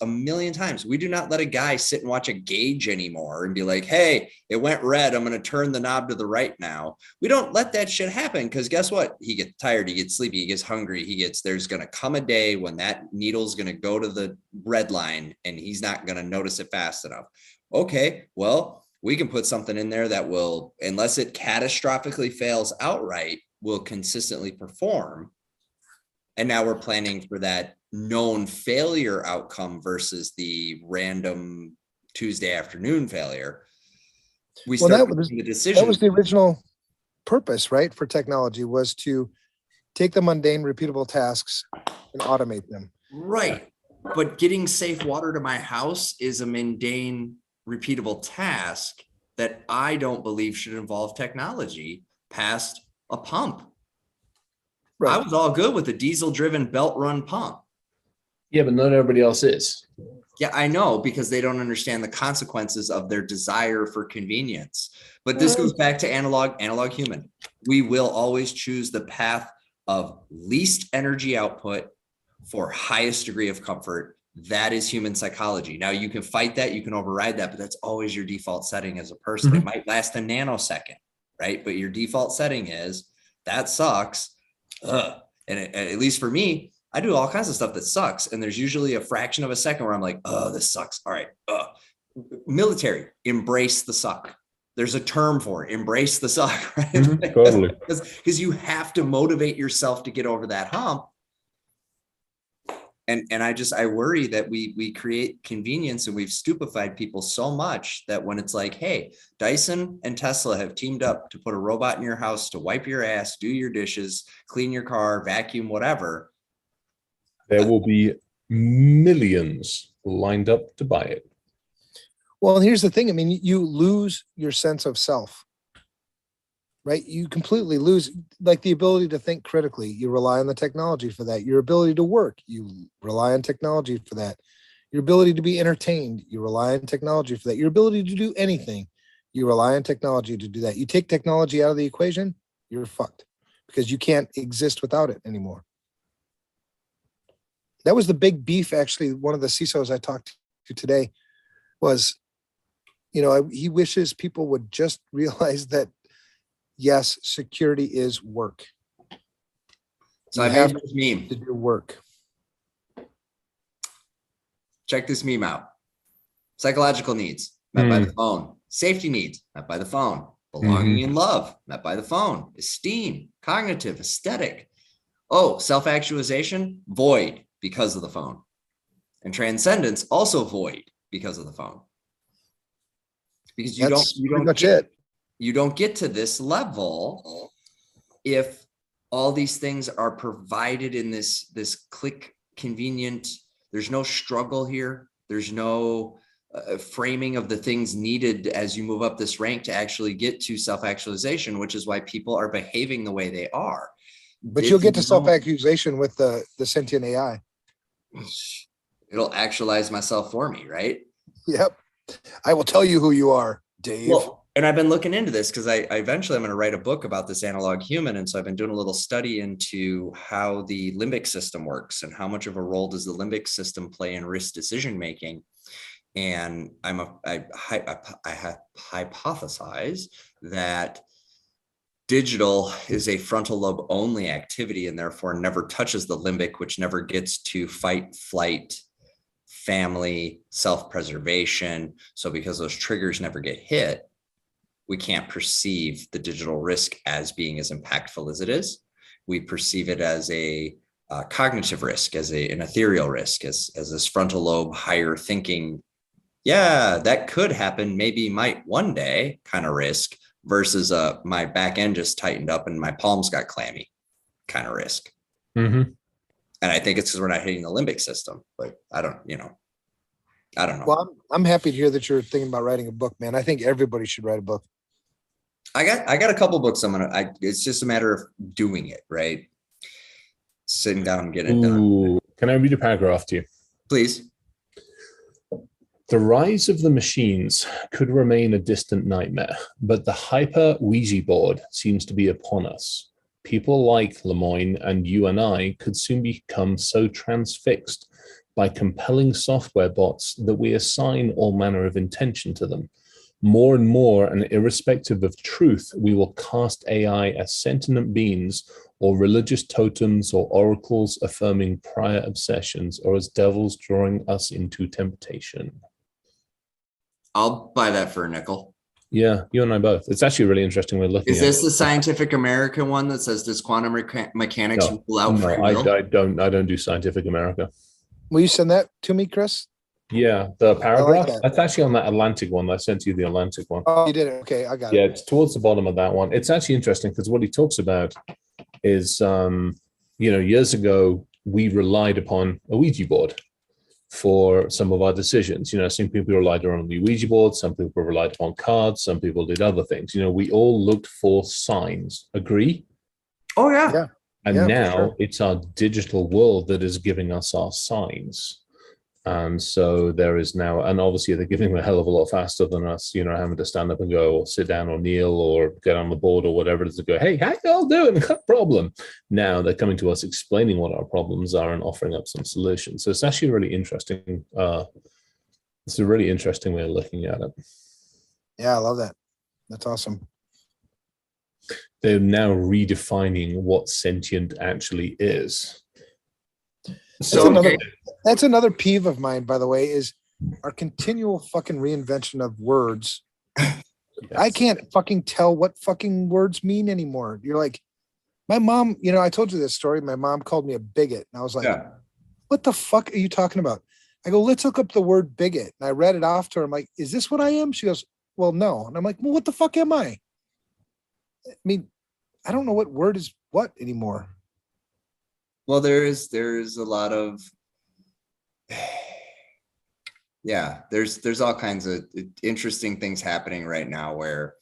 a million times. We do not let a guy sit and watch a gauge anymore and be like, hey, it went red, I'm going to turn the knob to the right now. We don't let that shit happen, because guess what? He gets tired, he gets sleepy, he gets hungry, there's going to come a day when that needle's going to go to the red line and he's not going to notice it fast enough. Okay, well, we can put something in there that will, unless it catastrophically fails outright, will consistently perform. And now we're planning for that known failure outcome versus the random Tuesday afternoon failure. That was the original purpose, right? For technology, was to take the mundane, repeatable tasks and automate them. Right. But getting safe water to my house is a mundane, repeatable task that I don't believe should involve technology past a pump. Right. I was all good with a diesel-driven belt-run pump. Yeah, but not everybody else is. Yeah, I know, because they don't understand the consequences of their desire for convenience. But this goes back to analog human. We will always choose the path of least energy output for highest degree of comfort. That is human psychology. Now you can fight that, you can override that, but that's always your default setting as a person. It might last a nanosecond, right? But your default setting is that sucks. And at least for me, I do all kinds of stuff that sucks. And there's usually a fraction of a second where I'm like, oh, this sucks. All right. Military, embrace the suck. There's a term for it, embrace the suck, right? Totally. Because you have to motivate yourself to get over that hump. And I worry that we create convenience, and we've stupefied people so much that when it's like, hey, Dyson and Tesla have teamed up to put a robot in your house to wipe your ass, do your dishes, clean your car, vacuum, whatever. There will be millions lined up to buy it. Well, here's the thing. I mean, you lose your sense of self, right? You completely lose, like, the ability to think critically. You rely on the technology for that. Your ability to work, you rely on technology for that. Your ability to be entertained, you rely on technology for that. Your ability to do anything, you rely on technology to do that. You take technology out of the equation, you're fucked, because you can't exist without it anymore. That was the big beef, actually. One of the CISOs I talked to today was, he wishes people would just realize that, yes, security is work. So you I have made this meme to do work. Check this meme out. Psychological needs met by the phone. Safety needs met by the phone. Belonging and love met by the phone. Esteem, cognitive, aesthetic. Oh, self-actualization, void because of the phone. And transcendence, also void because of the phone. Because you don't get to this level if all these things are provided in this click convenient. There's no struggle here. There's no framing of the things needed as you move up this rank to actually get to self-actualization, which is why people are behaving the way they are. But you'll get to self-accusation with the sentient AI. It'll actualize myself for me, right? Yep. I will tell you who you are, Dave. Well, and I've been looking into this because I eventually I'm going to write a book about this analog human. And so I've been doing a little study into how the limbic system works and how much of a role does the limbic system play in risk decision making. And I hypothesize that digital is a frontal lobe only activity and therefore never touches the limbic, which never gets to fight, flight, family, self-preservation. So because those triggers never get hit, we can't perceive the digital risk as being as impactful as it is. We perceive it as a cognitive risk, as an ethereal risk, as this frontal lobe higher thinking, yeah, that could happen, maybe might one day kind of risk, versus my back end just tightened up and my palms got clammy kind of risk. And I think it's because we're not hitting the limbic system, but I don't know. Well, I'm happy to hear that you're thinking about writing a book, man. I think everybody should write a book. I got a couple books. It's just a matter of doing it, right? Sitting down and getting it done. Can I read a paragraph to you? Please. The rise of the machines could remain a distant nightmare, but the hyper Ouija board seems to be upon us. People like Lemoyne and you and I could soon become so transfixed by compelling software bots that we assign all manner of intention to them. More and more, and irrespective of truth, we will cast AI as sentient beings or religious totems or oracles affirming prior obsessions or as devils drawing us into temptation. I'll buy that for a nickel. Yeah, you and I both. It's actually a really interesting way of looking at it. Is this the Scientific American one that says, does quantum mechanics rule out free will? I don't do Scientific America. Will you send that to me, Chris? Yeah, the paragraph. That's actually on that Atlantic one. I sent you the Atlantic one. Oh, you did it. Okay, I got it. Yeah, it's towards the bottom of that one. It's actually interesting because what he talks about is, years ago, we relied upon a Ouija board. for some of our decisions. Some people relied on the Ouija board, some people relied on cards, some people did other things. We all looked for signs. Agree? Oh yeah. Yeah. And Yeah, for now sure. it's our digital world that is giving us our signs. And so there is now, and obviously they're giving them a hell of a lot faster than us, having to stand up and go or sit down or kneel or get on the board or whatever it is to go, hey, how y'all doing? What problem? Now they're coming to us explaining what our problems are and offering up some solutions. So it's actually really interesting. It's a really interesting way of looking at it. Yeah, I love that. That's awesome. They're now redefining what sentient actually is. So That's another peeve of mine, by the way, is our continual fucking reinvention of words. Yes. I can't fucking tell what fucking words mean anymore. You're like, my mom, I told you this story. My mom called me a bigot. And I was like, yeah. what the fuck are you talking about? I go, let's look up the word bigot. And I read it off to her. I'm like, is this what I am? She goes, well, no. And I'm like, well, what the fuck am I? I mean, I don't know what word is what anymore. Well, there's a lot of there's all kinds of interesting things happening right now where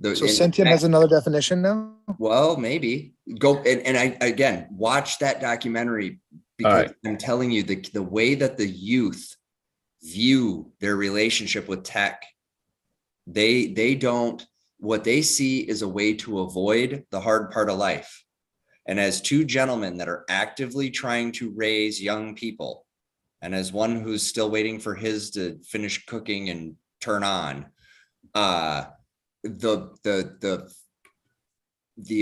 Sentient has another definition now? Well, maybe go and I again watch that documentary because I'm telling you the way that the youth view their relationship with tech, they don't, what they see is a way to avoid the hard part of life. And as two gentlemen that are actively trying to raise young people, and as one who's still waiting for his to finish cooking and turn on, the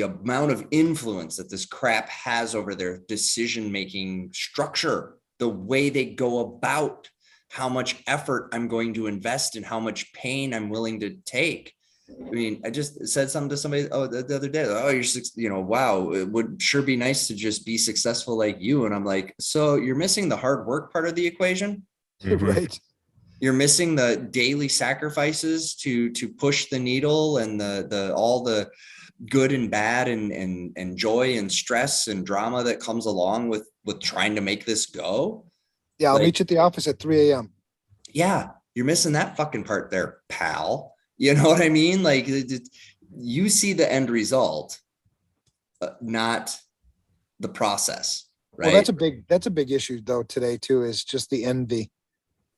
amount of influence that this crap has over their decision-making structure, the way they go about how much effort I'm going to invest and how much pain I'm willing to take. I mean, I just said something to somebody the other day. Oh, you're, wow, it would sure be nice to just be successful like you. And I'm like, so you're missing the hard work part of the equation, Right? You're missing the daily sacrifices to push the needle and the all the good and bad and joy and stress and drama that comes along with trying to make this go. Yeah, I'll meet you at the office at 3 a.m. Yeah, you're missing that fucking part there, pal. You know what I mean? Like, you see the end result, not the process, right? Well, that's a big issue though today too, is just the envy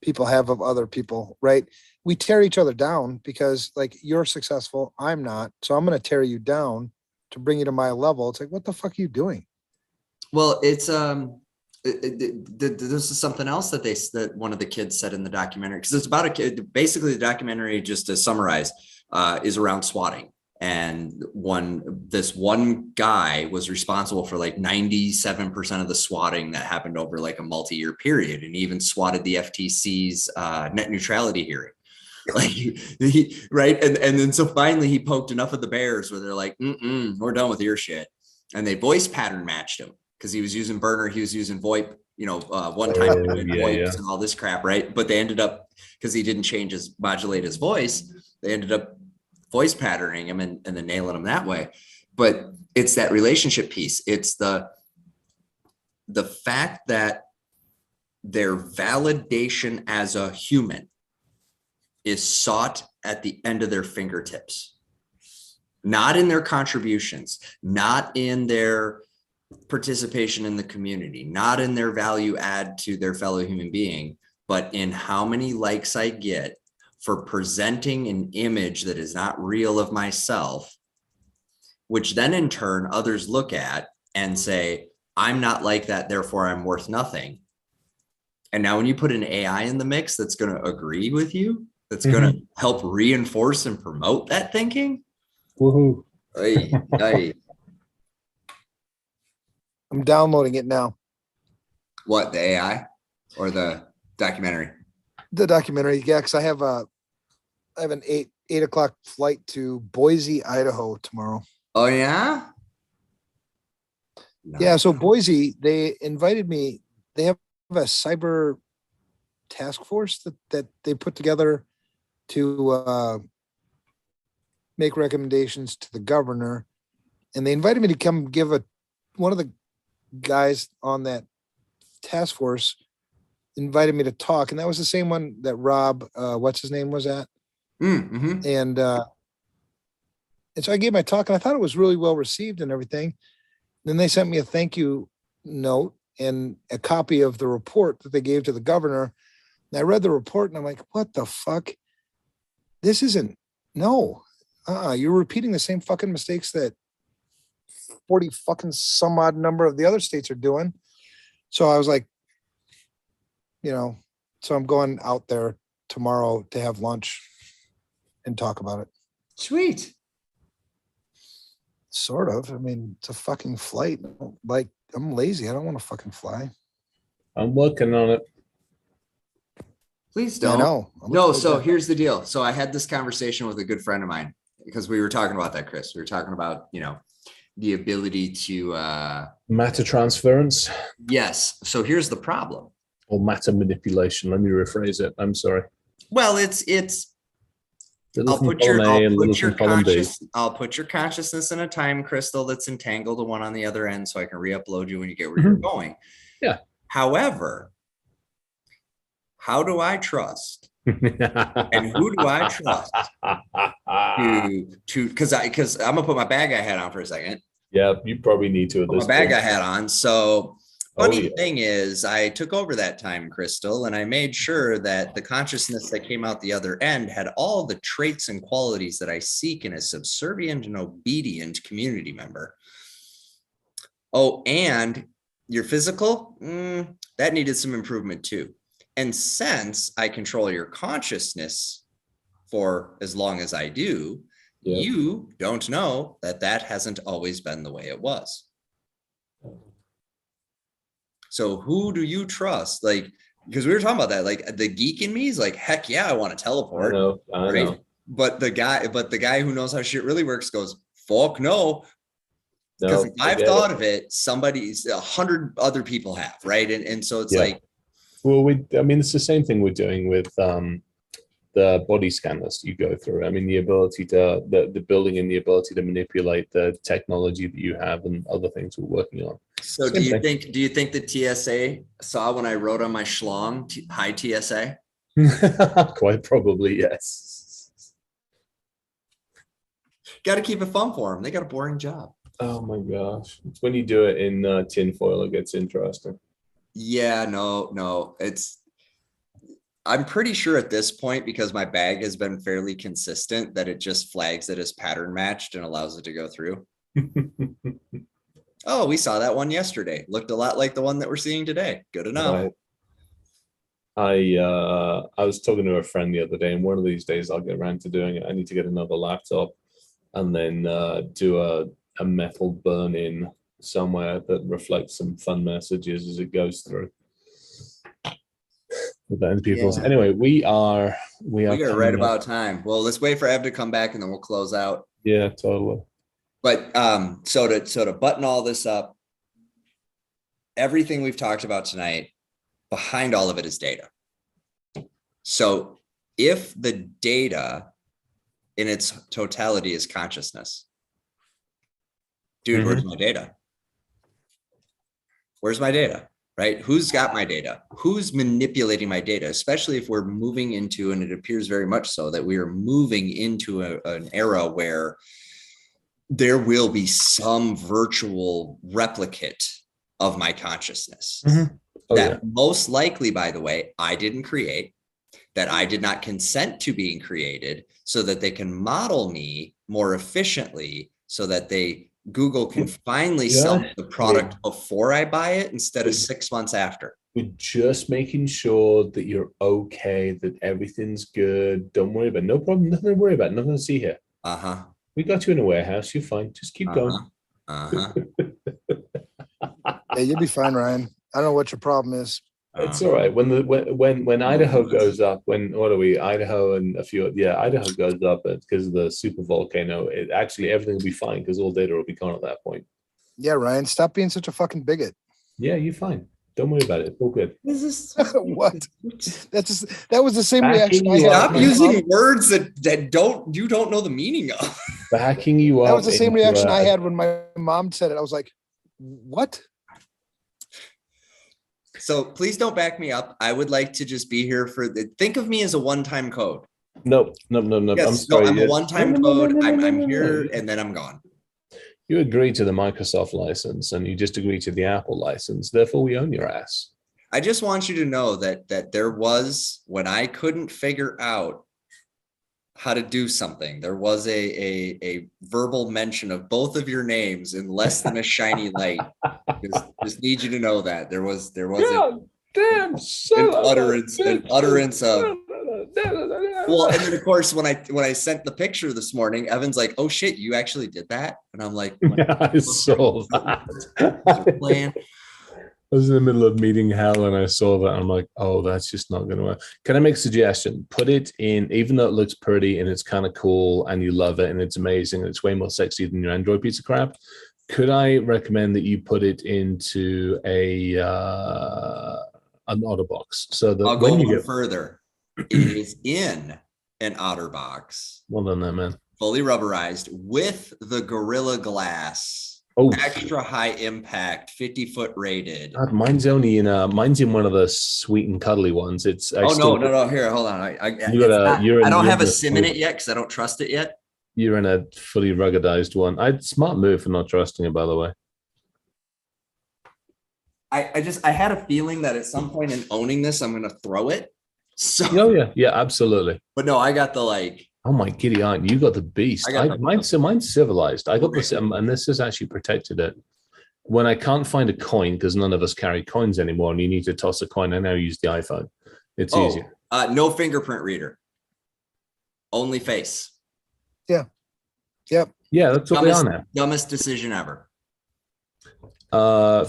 people have of other people, right? We tear each other down because like you're successful, I'm not. So I'm going to tear you down to bring you to my level. It's like, what the fuck are you doing? Well, it's this is something else that one of the kids said in the documentary, because it's about a kid. Basically, the documentary, just to summarize, is around swatting. And this one guy was responsible for like 97% of the swatting that happened over like a multi-year period, and even swatted the FTC's net neutrality hearing. Like right. And then so finally he poked enough of the bears where they're like, we're done with your shit. And they voice pattern matched him because he was using burner, he was using VoIP, one time VoIPs and all this crap, right? But they ended up, because he didn't modulate his voice, they ended up voice patterning him and then nailing him that way. But it's that relationship piece. It's the fact that their validation as a human is sought at the end of their fingertips, not in their contributions, not in their participation in the community, not in their value add to their fellow human being, but in how many likes I get for presenting an image that is not real of myself, which then in turn others look at and say, I'm not like that, therefore I'm worth nothing. And now when you put an AI in the mix that's going to agree with you, that's going to help reinforce and promote that thinking. Woohoo. I'm downloading it now. What, the AI or the documentary? The documentary, yeah, because I have an 8 o'clock flight to Boise, Idaho tomorrow. Oh yeah? No. Yeah, so Boise, they invited me. They have a cyber task force that they put together to make recommendations to the governor, and they invited me to come give one of the guys on that task force invited me to talk, and that was the same one that Rob, what's his name, was at. Mm-hmm. And so I gave my talk, and I thought it was really well received and everything. Then they sent me a thank you note and a copy of the report that they gave to the governor. And I read the report, and I'm like, what the fuck? This isn't, no. You're repeating the same fucking mistakes that 40 fucking some odd number of the other states are doing. So I was like, so I'm going out there tomorrow to have lunch and talk about it. Sweet. Sort of. I mean, it's a fucking flight. Like, I'm lazy. I don't want to fucking fly. I'm working on it. Please I don't. know. No, so here's the deal. So I had this conversation with a good friend of mine because we were talking about that, Chris. We were talking about, the ability to Matter transference. Yes. So here's the problem. Or matter manipulation. Let me rephrase it. I'm sorry. Well, I'll put your consciousness in a time crystal that's entangled to one on the other end so I can re-upload you when you get where you're going. Yeah. However, how do I trust? And who do I trust to because I'm gonna put my bad guy hat on for a second. Yeah, you probably need to at this my bad point. guy hat on. So funny thing is, I took over that time crystal and I made sure that the consciousness that came out the other end had all the traits and qualities that I seek in a subservient and obedient community member. Oh, and your physical, that needed some improvement too. And since I control your consciousness for as long as I do, you don't know that hasn't always been the way it was. So who do you trust? Like, because we were talking about that, like the geek in me is like, heck yeah, I want to teleport. I know. But the guy who knows how shit really works goes, fuck no. Because if I've thought of it, 100 other people have, right? And so it's like, well, it's the same thing we're doing with the body scanners you go through. I mean, the ability to the building and the ability to manipulate the technology that you have and other things we're working on. So do you think the TSA saw when I wrote on my schlong, hi TSA? Quite probably, yes. Got to keep it fun for them. They got a boring job. Oh my gosh. It's when you do it in tinfoil, it gets interesting. Yeah, no. I'm pretty sure at this point, because my bag has been fairly consistent, that it just flags it as pattern matched and allows it to go through. Oh, we saw that one yesterday. Looked a lot like the one that we're seeing today. Good enough. Right. I was talking to a friend the other day, and one of these days I'll get around to doing it. I need to get another laptop and then do a metal burn-in somewhere that reflects some fun messages as it goes through. Anyway, we are right about time. Well, let's wait for Ev to come back and then we'll close out. Yeah, totally. But so to button all this up, everything we've talked about tonight, behind all of it is data. So if the data in its totality is consciousness, dude, where's my data? Where's my data? Right? Who's got my data? Who's manipulating my data? Especially if we're moving into, and it appears very much so, that we are moving into an era where there will be some virtual replicate of my consciousness most likely, by the way, I didn't create, that I did not consent to being created, so that they can model me more efficiently, so that Google can finally sell the product before I buy it instead of 6 months after. We're just making sure that you're okay, that everything's good. Don't worry about it. No problem. Nothing to worry about. Nothing to see here. We got you in a warehouse. You're fine. Just keep going. Yeah, you'll be fine, Ryan. I don't know what your problem is. It's all right. When Idaho goes up, Idaho and a few, Idaho goes up because of the super volcano. Everything will be fine because all data will be gone at that point. Yeah, Ryan, stop being such a fucking bigot. Yeah, you're fine. Don't worry about it. It's all good. What? That was the same reaction I had. Stop using words that you don't know the meaning of. Backing you up. That was the same reaction I had when my mom said it. I was like, what? So please don't back me up. I would like to just be here think of me as a one-time code. No. Yes, I'm sorry. I'm a one-time code. I'm here No. and then I'm gone. You agree to the Microsoft license and you just agree to the Apple license. Therefore, we own your ass. I just want you to know that there was, when I couldn't figure out how to do something, there was a verbal mention of both of your names in less than a shiny light. Just need you to know that there was Damn, an utterance of. Well, and then of course when I sent the picture this morning, Evan's like, "Oh shit, you actually did that?" And I'm like, yeah, I saw that. I was in the middle of meeting hell and I saw that. And I'm like, oh, that's just not going to work. Can I make a suggestion? Put it in, even though it looks pretty and it's kind of cool and you love it and it's amazing and it's way more sexy than your Android piece of crap. Could I recommend that you put it into an OtterBox so that I'll go when you one get further, it is in an OtterBox, well done, there, man. fully rubberized with the Gorilla Glass. Oh, Extra high impact, 50-foot rated. God, mine's only in mine's in one of the sweet and cuddly ones. It's no. Here, hold on. I don't have a SIM in it yet because I don't trust it yet. You're in a fully ruggedized one. Smart move for not trusting it, by the way. I had a feeling that at some point in owning this, I'm gonna throw it. So yeah, absolutely. But no, I got the like. Oh my giddy aunt, you got the beast. Mine's civilized. I got this, and this has actually protected it. When I can't find a coin, because none of us carry coins anymore, and you need to toss a coin, I now use the iPhone. It's easier. No fingerprint reader. Only face. Yeah. Yep. Yeah, that's what they are now. Dumbest decision ever.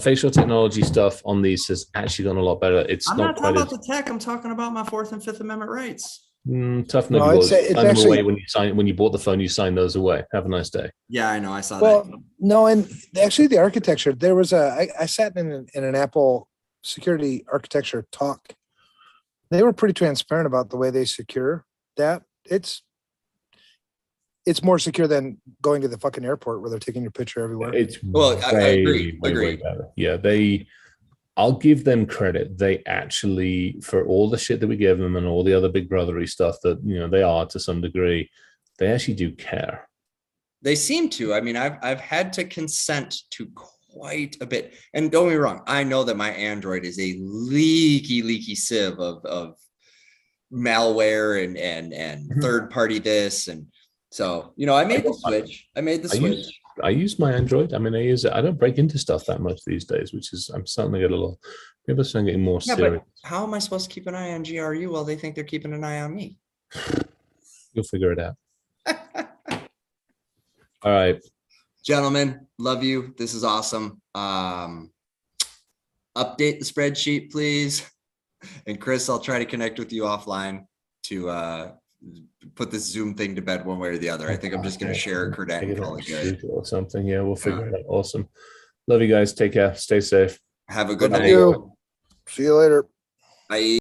Facial technology stuff on these has actually gone a lot better. I'm not talking about the tech. I'm talking about my 4th and 5th Amendment rights. Tough no, it's actually, when you bought the phone, you signed those away. Have a nice day. Yeah, I know. I saw that. No, and actually the architecture, there was I sat in an Apple security architecture talk. They were pretty transparent about the way they secure that. It's more secure than going to the fucking airport where they're taking your picture everywhere. I agree. Way better. Yeah, I'll give them credit. They actually, for all the shit that we give them and all the other big brothery stuff that, they are to some degree, they actually do care. They seem to. I mean, I've had to consent to quite a bit. And don't get me wrong, I know that my Android is a leaky sieve of malware and third party this. And so, I made the switch. I use my Android. I mean, I use it. I don't break into stuff that much these days, which is, I'm starting to get a little, maybe I'm getting more serious. But how am I supposed to keep an eye on GRU while they think they're keeping an eye on me? You'll figure it out. All right. Gentlemen, love you. This is awesome. Update the spreadsheet, please. And Chris, I'll try to connect with you offline to put this Zoom thing to bed one way or the other. I think I'm just going to share a credential or something. Yeah, we'll figure it out. Awesome. Love you guys. Take care. Stay safe. Have a good night. See you later. Bye.